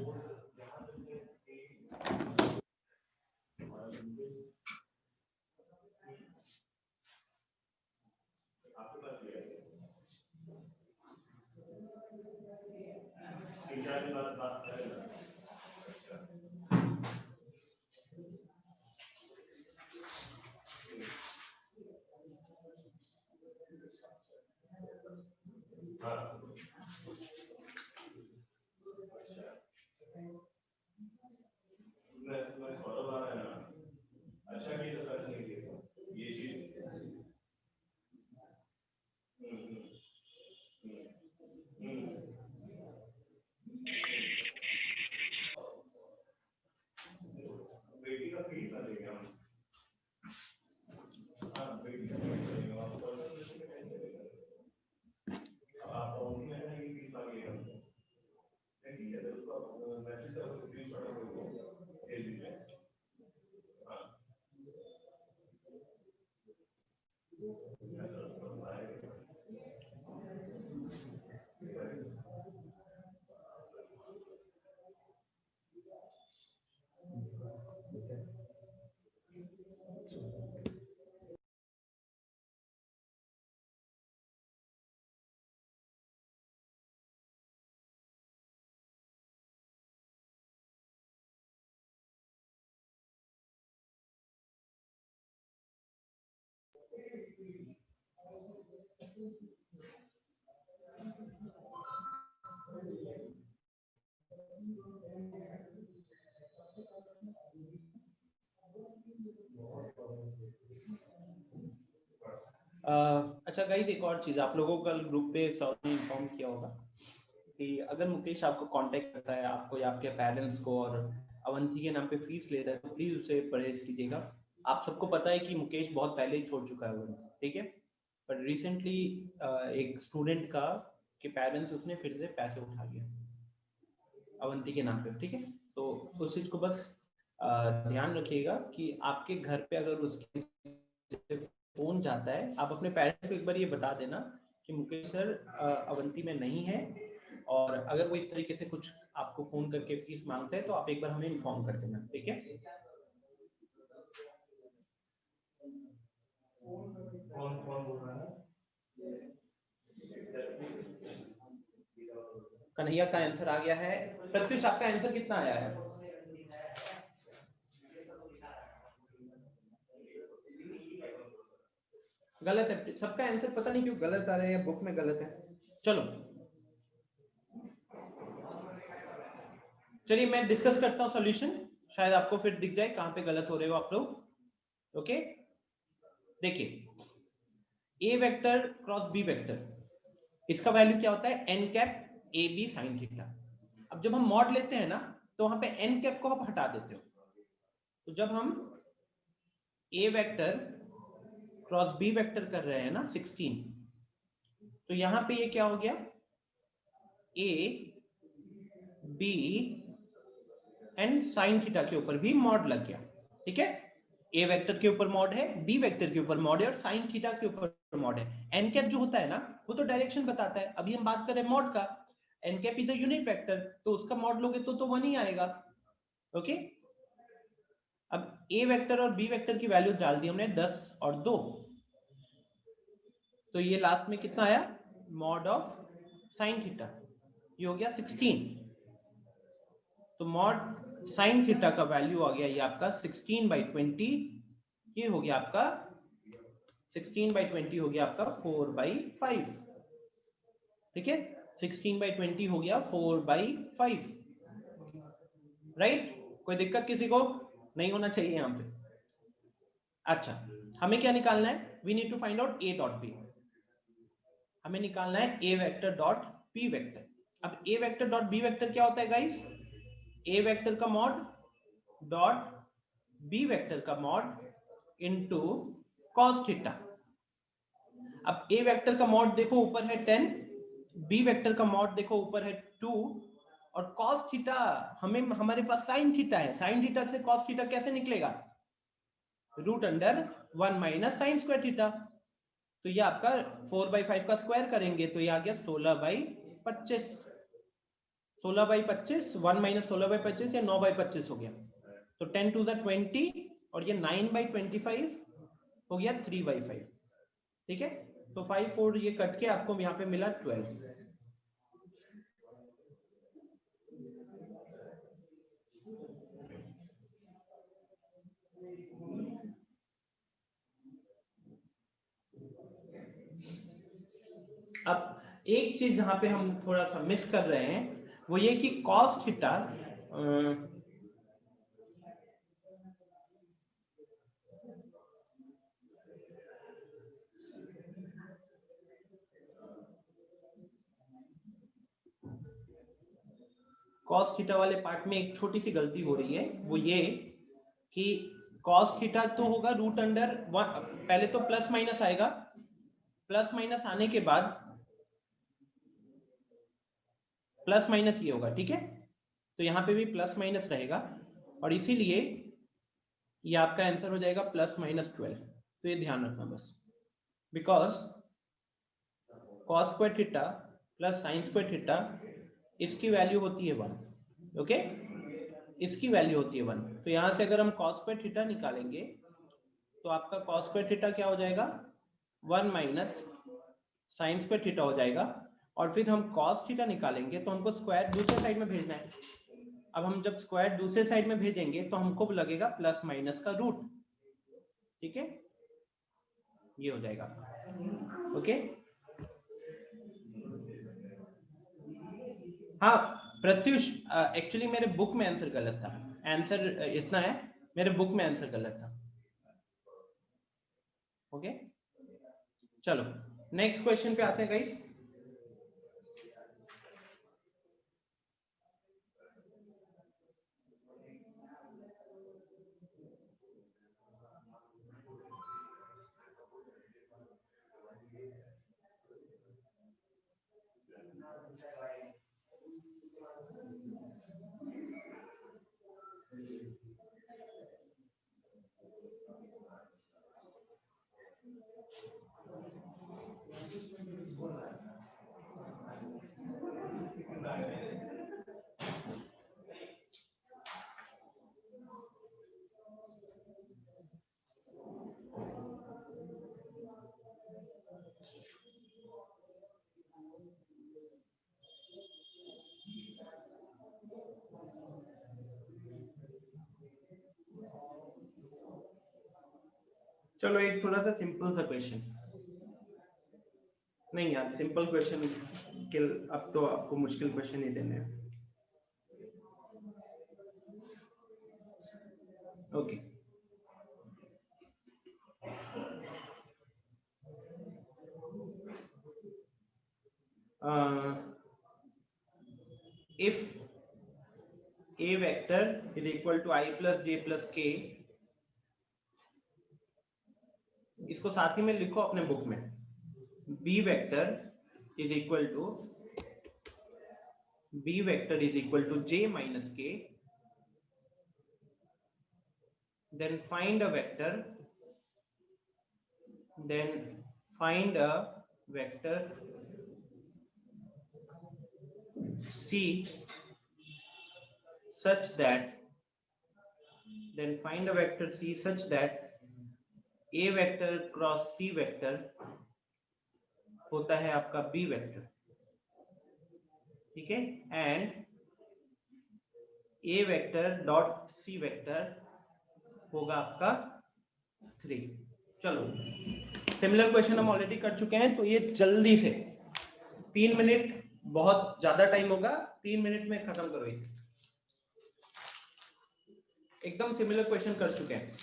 अच्छा गाइस, एक और चीज आप लोगों को कल ग्रुप पे सर ने इन्फॉर्म किया होगा कि अगर मुकेश आपको कांटेक्ट करता है, आपको या आपके पेरेंट्स को, और अवंती के नाम पे फीस लेता है, तो प्लीज उसे परहेज कीजिएगा। आप सबको पता है कि मुकेश बहुत पहले ही छोड़ चुका है अवंती, ठीक है, पर रिसेंटली एक स्टूडेंट का के पेरेंट्स उसने फिर से पैसे उठा लिया अवंती के नाम पे, ठीक है। तो उस चीज को बस ध्यान रखिएगा कि आपके घर पे अगर उसके फोन जाता है, आप अपने पेरेंट्स को एक बार ये बता देना कि मुकेश सर अवंती में नहीं है, और अगर वो इस तरीके से कुछ आपको फोन करके फीस मांगते हैं तो आप एक बार हमें इन्फॉर्म कर देना, ठीक है। कौन कौन बोल रहा है? कन्हैया का आंसर आ गया है। प्रत्युष, आपका आंसर कितना आया है? गलत है सबका आंसर, पता नहीं क्यों गलत आ रहा है या बुक में गलत है। चलो चलिए मैं डिस्कस करता हूं सॉल्यूशन, शायद आपको फिर दिख जाए कहां पे गलत हो रहे हो आप लोग। ओके, देखिए A vector cross B vector, इसका वैल्यू क्या होता है? N cap A B sine theta. अब जब हम मॉड लेते हैं ना, तो वहां पे एन कैप को आप हटा देते हो, तो जब हम ए वेक्टर क्रॉस बी वेक्टर कर रहे हैं ना 16, तो यहां पे ये क्या हो गया? A B and sine theta के ऊपर भी मॉड लग गया, ठीक है। ए वेक्टर के ऊपर मॉड है, बी वेक्टर के ऊपर मॉड है, और साइन थीटा के ऊपर मॉड है। एन कैप जो होता है ना, वो तो डायरेक्शन बताता है, अभी हम बात कर रहे हैं मॉड का। N cap is a unit vector, तो उसका मॉड लोगे तो 1 ही आएगा। ओके, अब ए वेक्टर और बी वेक्टर की वैल्यू डाल दी हमने 10 और 2, तो ये लास्ट में कितना आया? मॉड ऑफ साइन थीटा, ये हो गया 16। तो मॉड साइन थीटा का वैल्यू आ गया ये आपका 16/20, ये हो गया आपका 16/20 हो गया आपका 4/5, ठीक है। 16/20 हो गया 4/5, राइट। कोई दिक्कत किसी को नहीं होना चाहिए यहाँ पे। अच्छा, हमें क्या निकालना है? We need to find out A dot B. हमें निकालना है A vector dot B vector. अब A vector dot B vector क्या होता है गाइस? ए वेक्टर का मॉड डॉट बी वेक्टर का मॉड इनटू cos थीटा। अब ए वेक्टर का मॉड देखो ऊपर है 10, बी वेक्टर का मॉड देखो ऊपर है 2, और cos थीटा हमें हमारे पास sin थीटा है, sin थीटा से cos थीटा कैसे निकलेगा? √1 माइनस साइन स्क्वायर थीटा। तो ये आपका 4/5 का स्क्वायर करेंगे तो ये आ गया 16/25। 16/25, 1 माइनस 16/25 या 9/25 हो गया, तो 10 टू द 20, और ये 9/25 हो गया 3/5, ठीक है। तो 5 4 ये कट के आपको यहाँ पे मिला 12। अब एक चीज जहां पे हम थोड़ा सा मिस कर रहे हैं वो ये कि cos थीटा cos थीटा वाले पार्ट में एक छोटी सी गलती हो रही है, वो ये कि cos थीटा तो होगा √1, पहले तो प्लस माइनस आएगा, प्लस माइनस आने के बाद प्लस माइनस ये होगा, ठीक है। तो यहाँ पे भी प्लस माइनस रहेगा, और इसीलिए ये आपका आंसर हो जाएगा +-12। तो ये ध्यान रखना बस। Because cos square theta plus sine square theta इसकी वैल्यू होती है 1, ओके, इसकी वैल्यू होती है 1। तो यहां से अगर हम cos स्क्वायर थीटा निकालेंगे तो आपका cos स्क्वायर थीटा क्या हो जाएगा, 1 माइनस साइन स्क्वायर थीटा हो जाएगा। और फिर हम cos थीटा निकालेंगे तो हमको स्क्वायर दूसरे साइड में भेजना है। अब हम जब स्क्वायर दूसरे साइड में भेजेंगे तो हमको लगेगा प्लस माइनस का रूट, ठीक है, ये हो जाएगा, ओके। हाँ प्रत्युष, एक्चुअली मेरे बुक में आंसर गलत था, आंसर इतना है, मेरे बुक में आंसर गलत था, ओके। चलो नेक्स्ट क्वेश्चन पे आते हैं गाइस। चलो एक थोड़ा सा सिंपल सा क्वेश्चन, नहीं यार सिंपल क्वेश्चन के, अब तो आपको मुश्किल क्वेश्चन ही देने हैं, okay. If a vector is equal to I plus j plus k, इसको साथ ही में लिखो अपने बुक में, b vector is equal to j minus k, then find a vector c such that a vector cross c vector होता है आपका b vector, ठीक है, and a vector dot c vector होगा आपका 3। चलो सिमिलर क्वेश्चन हम ऑलरेडी कर चुके हैं, तो ये जल्दी से 3 मिनट, बहुत ज्यादा टाइम होगा, 3 मिनट में खत्म करो इसे, एकदम सिमिलर क्वेश्चन कर चुके हैं।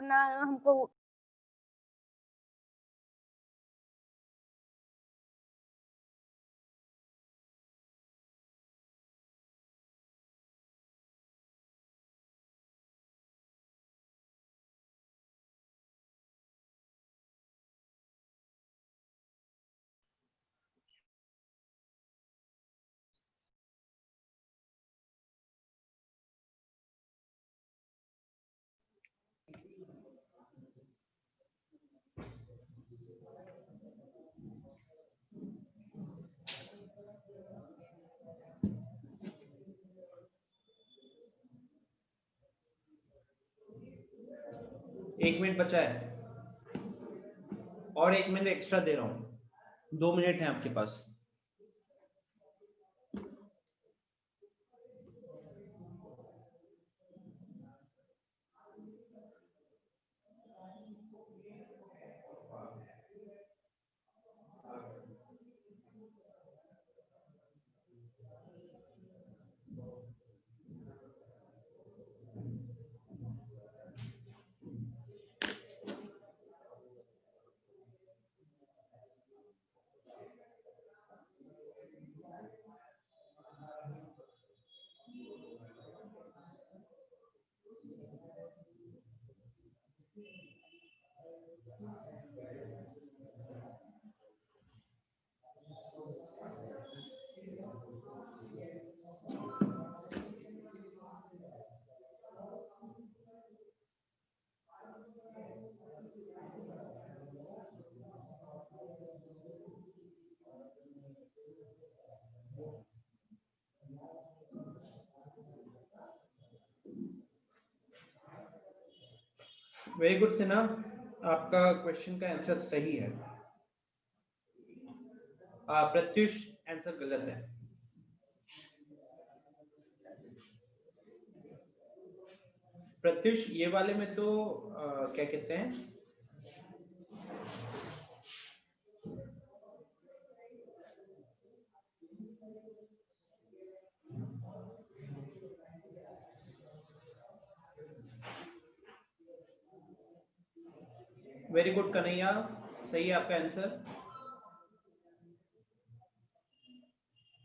अपना हमको एक मिनट बचा है और 1 मिनट एक्स्ट्रा दे रहा हूं, 2 मिनट है आपके पास। वेरी गुड सिन्हा, आपका क्वेश्चन का आंसर सही है। प्रत्युष आंसर गलत है। प्रत्युष ये वाले में तो क्या कहते हैं, वेरी गुड कन्हैया, सही है आपका आंसर।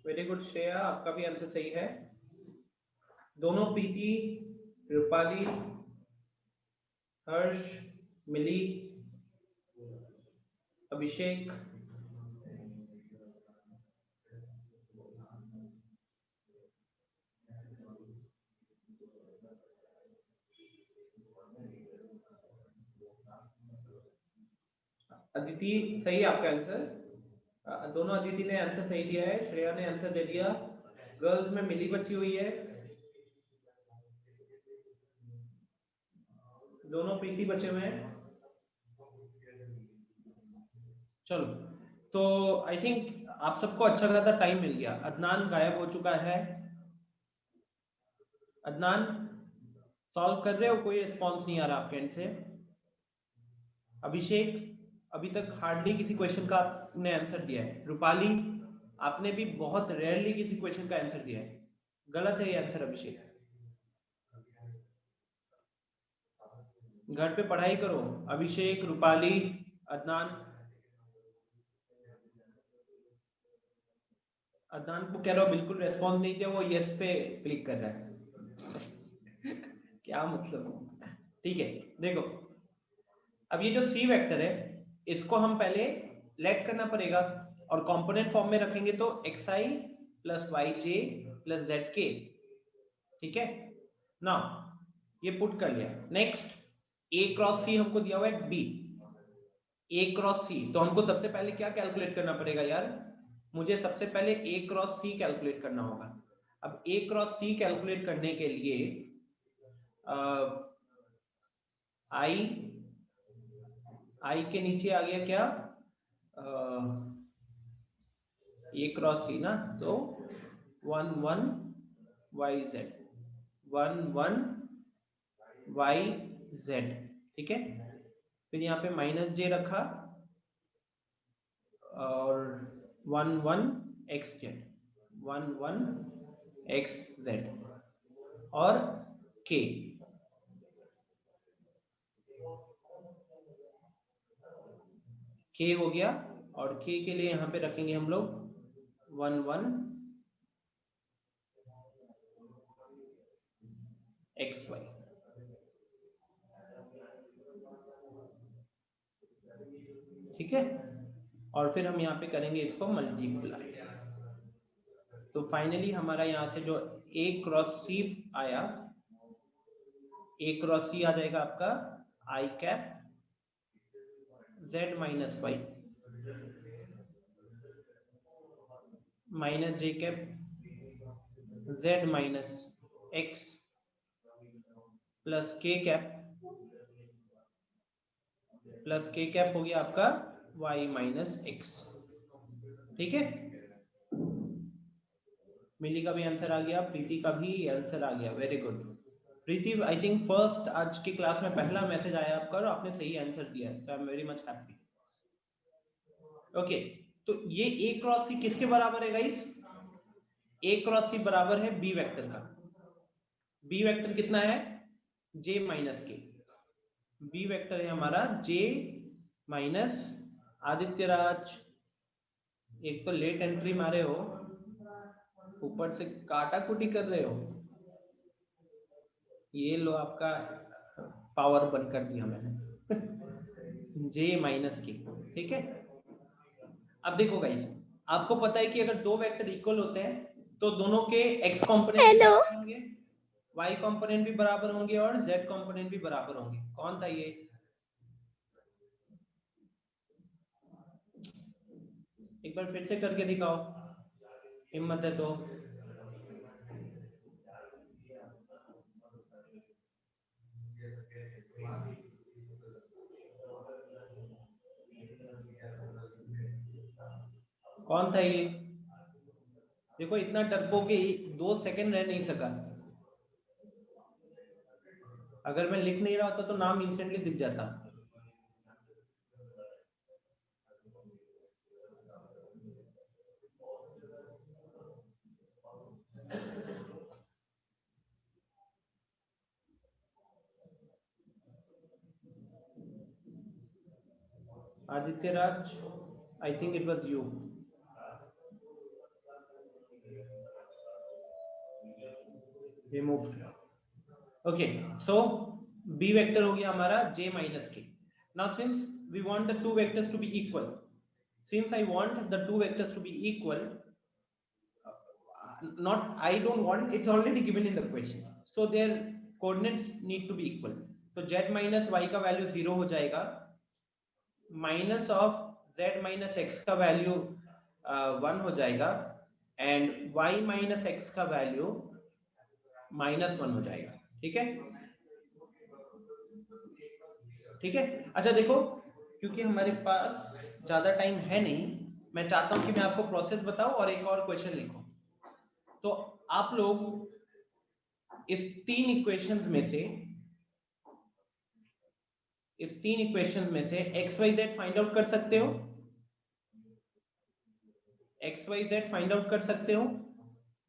वेरी गुड श्रेया, आपका भी आंसर सही है। दोनों प्रीति, रूपाली, हर्ष, मिली, अभिषेक, अदिति, सही है आपका आंसर। दोनों अदिति ने आंसर सही दिया है। श्रेया ने आंसर दे दिया। गर्ल्स में मिली बची हुई है। दोनों प्रीति बचे हुए हैं। चलो, तो आई थिंक आप सबको अच्छा खासा टाइम मिल गया। अदनान गायब हो चुका है। अदनान सॉल्व कर रहे हो? कोई रिस्पॉन्स नहीं आ रहा आपके एंड से। अभिषेक, अभी तक हार्डली किसी क्वेश्चन का आपने आंसर दिया है। रूपाली, आपने भी बहुत रेयरली किसी क्वेश्चन का आंसर दिया है। गलत है ये आंसर अभिषेक। घर पे पढ़ाई करो। अभिषेक, रूपाली, अदनान। अदनान को कह रहा हूं बिल्कुल रेस्पॉन्स नहीं दिया, वो यस पे क्लिक कर रहा है। क्या मतलब? ठीक है, देखो अब ये जो सी वेक्टर है इसको हम पहले लेट करना पड़ेगा और कंपोनेंट फॉर्म में रखेंगे तो xi plus yj plus zk। ठीक है ना, ये पुट कर लिया। नेक्स्ट a क्रॉस c हमको दिया हुआ है b, a क्रॉस c, तो हमको सबसे पहले क्या कैलकुलेट करना पड़ेगा यार? मुझे सबसे पहले a क्रॉस c कैलकुलेट करना होगा। अब a क्रॉस c कैलकुलेट करने के लिए आई के नीचे आ गया क्या? ए क्रॉस सी ना, तो 1 1 वाई जेड, 1 1 वाई जेड। ठीक है, फिर यहाँ पे माइनस जे रखा और 1 1 एक्स जेड, 1 1 एक्स जेड और के। k हो गया, और k के लिए यहाँ पे रखेंगे हम लोग 1 1 xy। ठीक है, और फिर हम यहाँ पे करेंगे इसको मल्टीप्लाई। तो फाइनली हमारा यहाँ से जो a क्रॉस c आया, a क्रॉस c आ जाएगा आपका i cap z minus Y minus j cap z minus x plus k cap हो गया आपका y माइनस x। ठीक है, मिली का भी आंसर आ गया, प्रीति का भी आंसर आ गया, very good. Preeti I think first आज की क्लास में पहला मैसेज आया आपका और आपने सही आंसर दिया है, so I am very much happy. Okay, तो ये a क्रॉस c किसके बराबर है गाइस? a क्रॉस c बराबर है b वेक्टर का। b वेक्टर कितना है? j minus k। b vector है हमारा j माइनस, आदित्य राज एक तो लेट एंट्री मारे हो, ऊपर से काटा कुटी कर रहे हो, ये लो आपका पावर बंद कर दिया मैंने। j minus k। ठीक है, अब देखो गाइस, आपको पता है कि अगर दो वेक्टर इक्वल होते हैं तो दोनों के x कंपोनेंट बराबर होंगे, y कंपोनेंट भी बराबर होंगे और z कंपोनेंट भी बराबर होंगे। कौन था ये? एक बार फिर से करके दिखाओ, हिम्मत है तो। कौन था ये? देखो इतना डरपोके 2 सेकंड रह नहीं सका। अगर मैं लिख नहीं रहा होता तो नाम इंस्टेंटली दिख जाता। Aditya Raj, I think it was you. Removed. Okay, so b vector हो गया हमारा j minus k। Now since we want the two vectors to be equal, since I want the two vectors to be equal, not I don't want, it's already given in the question, so their coordinates need to be equal. तो z minus y का value 0 हो जाएगा, minus of z minus x का value 1 हो जाएगा, and y minus x का value -1 हो जाएगा। ठीक है, ठीक है। अच्छा देखो, क्योंकि हमारे पास ज्यादा टाइम है नहीं, मैं चाहता हूं कि मैं आपको प्रोसेस बताऊं और एक और क्वेश्चन लिखूं। तो आप लोग इस तीन इक्वेशंस में से X Y Z find out कर सकते हो, X Y Z find out कर सकते हो,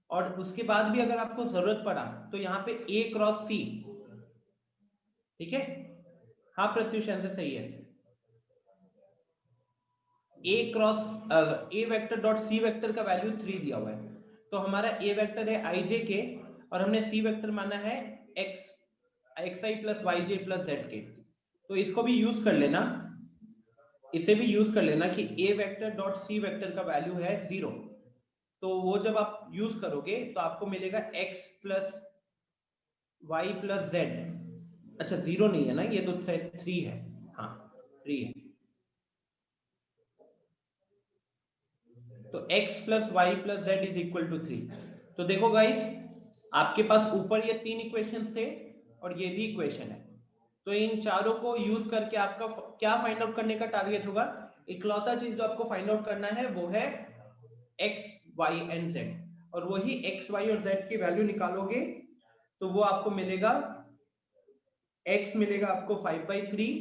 और उसके बाद भी अगर आपको जरूरत पड़ा तो यहाँ पे a क्रॉस c। ठीक है, हाँ प्रत्युष आंसर सही है। a vector dot c vector का वैल्यू 3 दिया हुआ है, तो हमारा a वेक्टर है ijk और हमने c वेक्टर माना है xi plus yj plus zk। तो इसको भी यूज कर लेना, इसे भी यूज कर लेना कि a vector dot c vector का वैल्यू है 0, तो वो जब आप यूज करोगे तो आपको मिलेगा x plus y plus z। अच्छा 0 नहीं है ना, ये तो 3 है, हाँ 3 है। तो x plus Y plus Z is equal to 3। तो देखो गाइस, आपके पास ऊपर ये 3 इक्वेशंस थे और ये भी इक्वेशन है, तो इन चारों को यूज करके आपका क्या फाइंड आउट करने का टारगेट होगा? इकलौता चीज जो आपको फाइंड आउट करना है वो है x y एंड z, और वही x y और z की वैल्यू निकालोगे तो वो आपको मिलेगा, x मिलेगा आपको 5/3,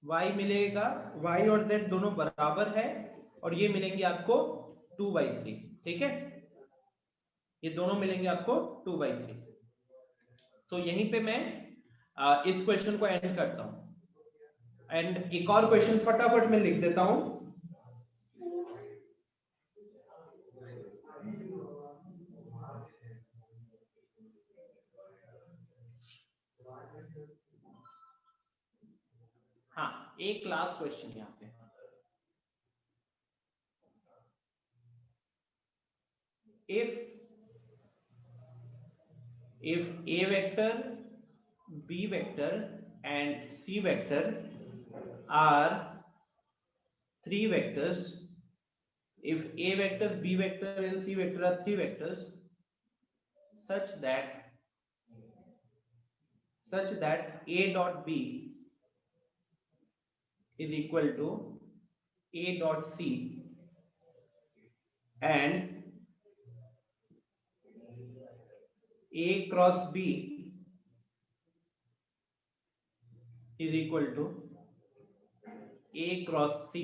y मिलेगा, y और z दोनों बराबर है, और ये मिलेंगे आपको 2/3। ठीक है, ये दोनों मिलेंगे आपको 2/3। तो यहीं पे मैं इस क्वेश्चन को एंड करता हूं। एंड एक और क्वेश्चन फटाफट मैं लिख देता हूं। हाँ, एक लास्ट क्वेश्चन यहाँ पे। if a vector, b vector and c vector are three vectors, if a vector, b vector and c vector are three vectors, such that a dot b is equal to a dot c and a cross b is equal to a cross c,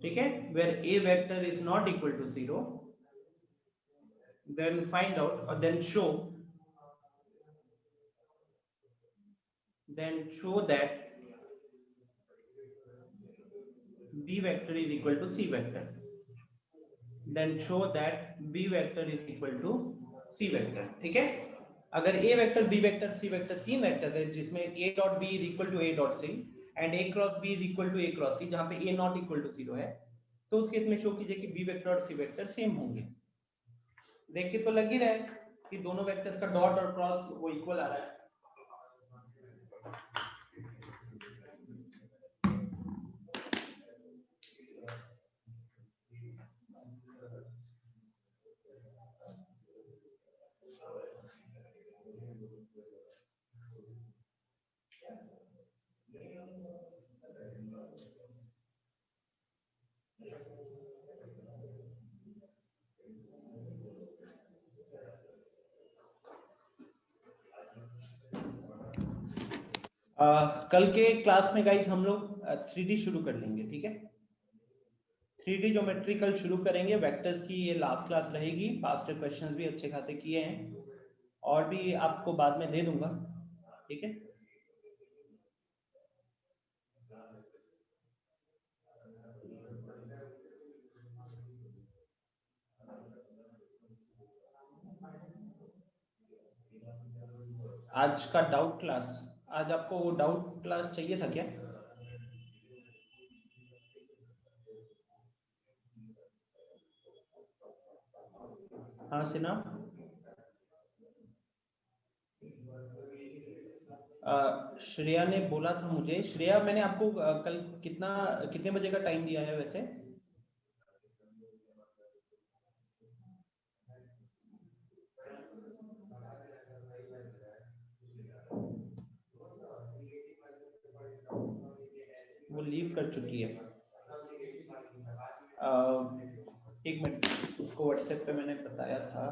ठीक है, where a vector is not equal to 0, then find out or then show that b vector is equal to c vector, then show that b vector is equal to c vector, ठीक है। अगर a vector b vector c vector तीन vectors है जिसमें a dot b is equal to a dot c and a cross b is equal to a cross c, जहां पे a not equal to 0 है, तो उस केस में show कीजिए कि b वेक्टर और c वेक्टर सेम होंगे। देख के तो लग ही रहा है कि दोनों वेक्टर्स का डॉट और क्रॉस वो इक्वल आ रहा है। कल के क्लास में गाइस हम लोग 3D शुरू कर लेंगे, ठीक है। 3D ज्योमेट्री कल शुरू करेंगे। वेक्टर्स की ये लास्ट क्लास रहेगी। पास्ट क्वेश्चंस भी अच्छे खासे किए हैं और भी आपको बाद में दे दूंगा, ठीक है। आज का डाउट क्लास, आज आपको वो डाउट क्लास चाहिए था क्या? हाँ सिना, श्रेया ने बोला था मुझे। श्रेया, मैंने आपको कल कितने बजे का टाइम दिया है वैसे? वो लीव कर चुकी है। एक मिनट, उसको व्हाट्सएप पे मैंने बताया था।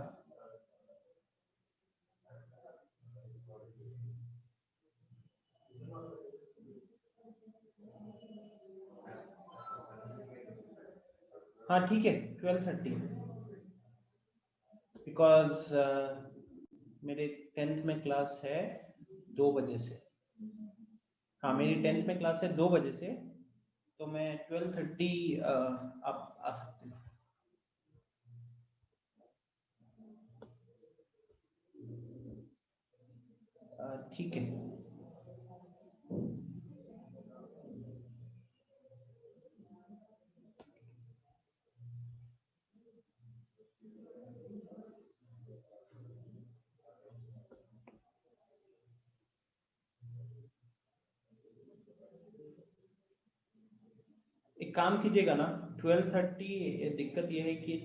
हाँ ठीक है, 12:30, बिकॉज मेरे 10th में क्लास है 2 बजे से। हाँ, मेरी 10th में क्लास है 2 बजे से, तो मैं 12:30 आप आ सकते हैं। ठीक है। एक काम कीजिएगा ना, 12:30, दिक्कत यह है कि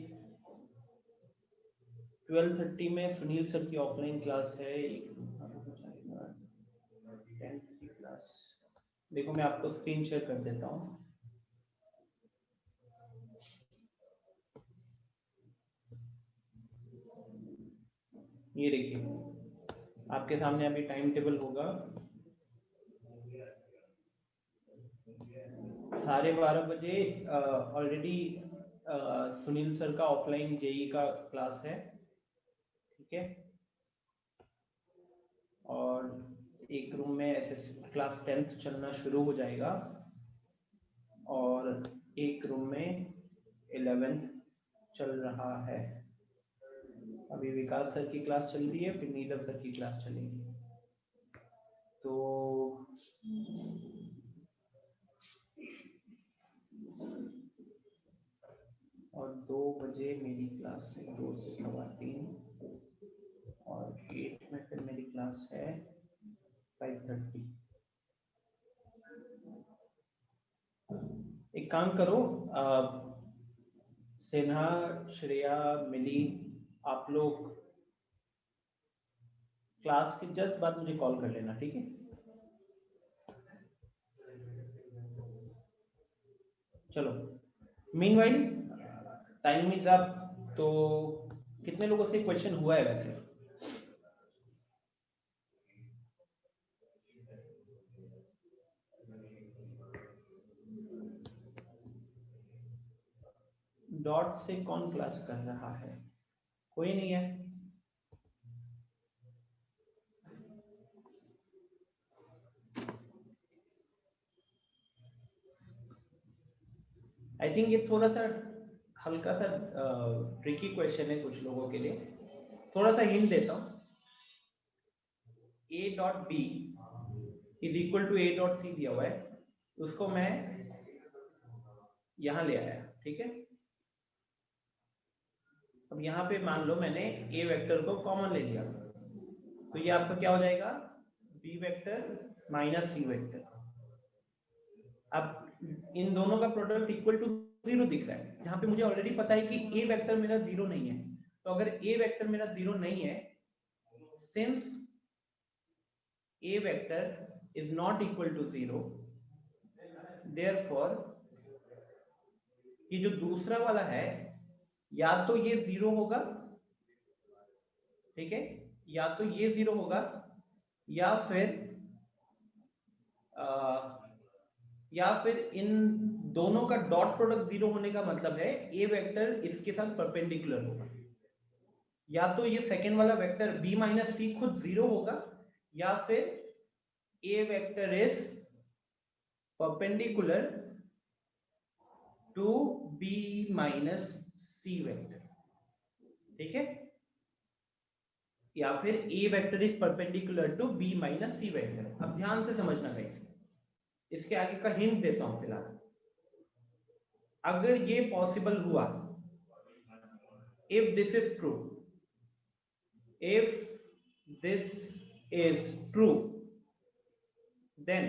12:30 में सुनील सर की ऑफलाइन क्लास है। 10th की क्लास, देखो मैं आपको स्क्रीन शेयर कर देता हूँ। ये देखिए, आपके सामने अभी टाइम टेबल होगा। 12:30 बजे ऑलरेडी सुनील सर का ऑफलाइन जेई का क्लास है, ठीक है। और एक रूम में ऐसे क्लास 10th चलना शुरू हो जाएगा और एक रूम में 11th चल रहा है। अभी विकास सर की क्लास चल रही है, फिर नीरव सर की क्लास चलेगी। तो और 2 बजे मेरी क्लास है, 2 से 3:15, और 8 में फिर मेरी क्लास है 5:30। एक काम करो, सिन्हा, श्रेया, मिली, आप लोग क्लास के जस्ट बाद मुझे कॉल कर लेना, ठीक है? चलो, मीनवाइल टाइम इज अप। तो कितने लोगों से क्वेश्चन हुआ है वैसे? डॉट से कौन क्लास कर रहा है? कोई नहीं है। आई थिंक ये थोड़ा सा हल्का सा ट्रिकी क्वेश्चन है कुछ लोगों के लिए। थोड़ा सा हिंट देता हूं। a dot b is equal to a dot c दिया हुआ है, उसको मैं यहां ले आया, ठीक है? अब यहाँ पे मान लो मैंने a वेक्टर को कॉमन ले लिया, तो ये आपका क्या हो जाएगा? b vector minus c vector. अब इन दोनों का प्रोडक्ट इक्वल टू 0 दिख रहा है, जहां पे मुझे ऑलरेडी पता है कि a वेक्टर मेरा 0 नहीं है। तो अगर a वेक्टर मेरा 0 नहीं है, since a vector is not equal to 0, therefore ये जो दूसरा वाला है या तो ये 0 होगा, ठीक है? या तो ये 0 होगा या फिर इन दोनों का डॉट प्रोडक्ट 0 होने का मतलब है a वेक्टर इसके साथ परपेंडिकुलर होगा। या तो ये सेकेंड वाला वेक्टर b माइनस सी खुद 0 होगा, या फिर a vector is perpendicular to b minus C vector, ठीक है? या फिर a vector is perpendicular to b minus C vector. अब ध्यान से समझना गाइस, इसके आगे का हिंट देता हूं फिलहाल। अगर ये पॉसिबल हुआ, if this is true, if this is true, then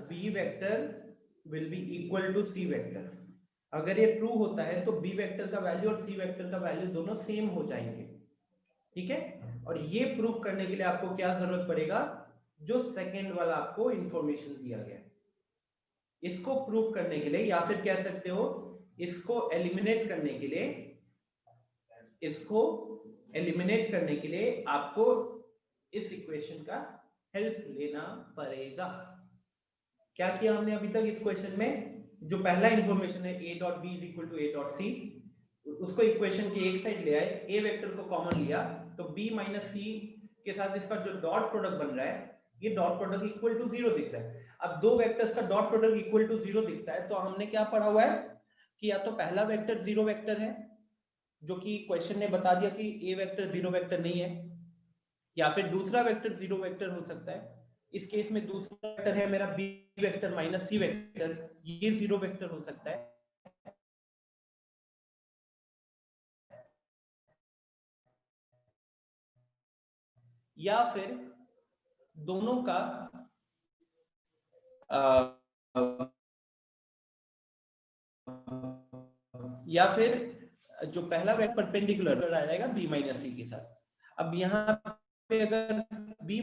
b vector will be equal to c vector। अगर ये ट्रू होता है तो b वेक्टर का वैल्यू और c वेक्टर का वैल्यू दोनों सेम हो जाएंगे, ठीक है? और ये प्रूफ करने के लिए आपको क्या जरूरत पड़ेगा? जो सेकेंड वाला आपको इंफॉर्मेशन दिया गया, इसको प्रूफ करने के लिए, या फिर कह सकते हो इसको एलिमिनेट करने के लिए, इसको एलिमिनेट करने के लिए आपको इस इक्वेशन का हेल्प लेना पड़ेगा। क्या किया हमने अभी तक इस क्वेश्चन में? जो पहला इंफॉर्मेशन है a dot b is equal to a dot c, उसको इक्वेशन की एक साइड ले आए, a वेक्टर को कॉमन लिया, तो b माइनस c के साथ इसका जो डॉट प्रोडक्ट बन रहा है, ये डॉट प्रोडक्ट इक्वल टू 0 दिख रहा है। अब दो वेक्टर्स का डॉट प्रोडक्ट इक्वल टू 0 दिखता है, तो हमने क्या पढ़ा हुआ है कि या तो पहला वेक्टर 0 वेक्टर है, जो कि क्वेश्चन ने बता दिया कि a वेक्टर 0 वेक्टर नहीं है, या फिर दूसरा वेक्टर 0 वेक्टर हो सकता है। इस केस में दूसरा वेक्टर है मेरा b vector minus c vector, ये 0 वेक्टर हो सकता है। या फिर दोनों का या फिर जो पहला वेक्टर परपेंडिकुलर आ जाएगा b माइनस c के साथ। अब यहाँ पे अगर b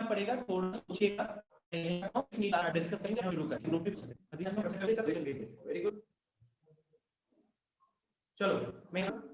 पड़ेगा, थोड़ा सोचिएगा। डिस्कस करेंगे शुरू करें ग्रुप में वेरी गुड चलो मैं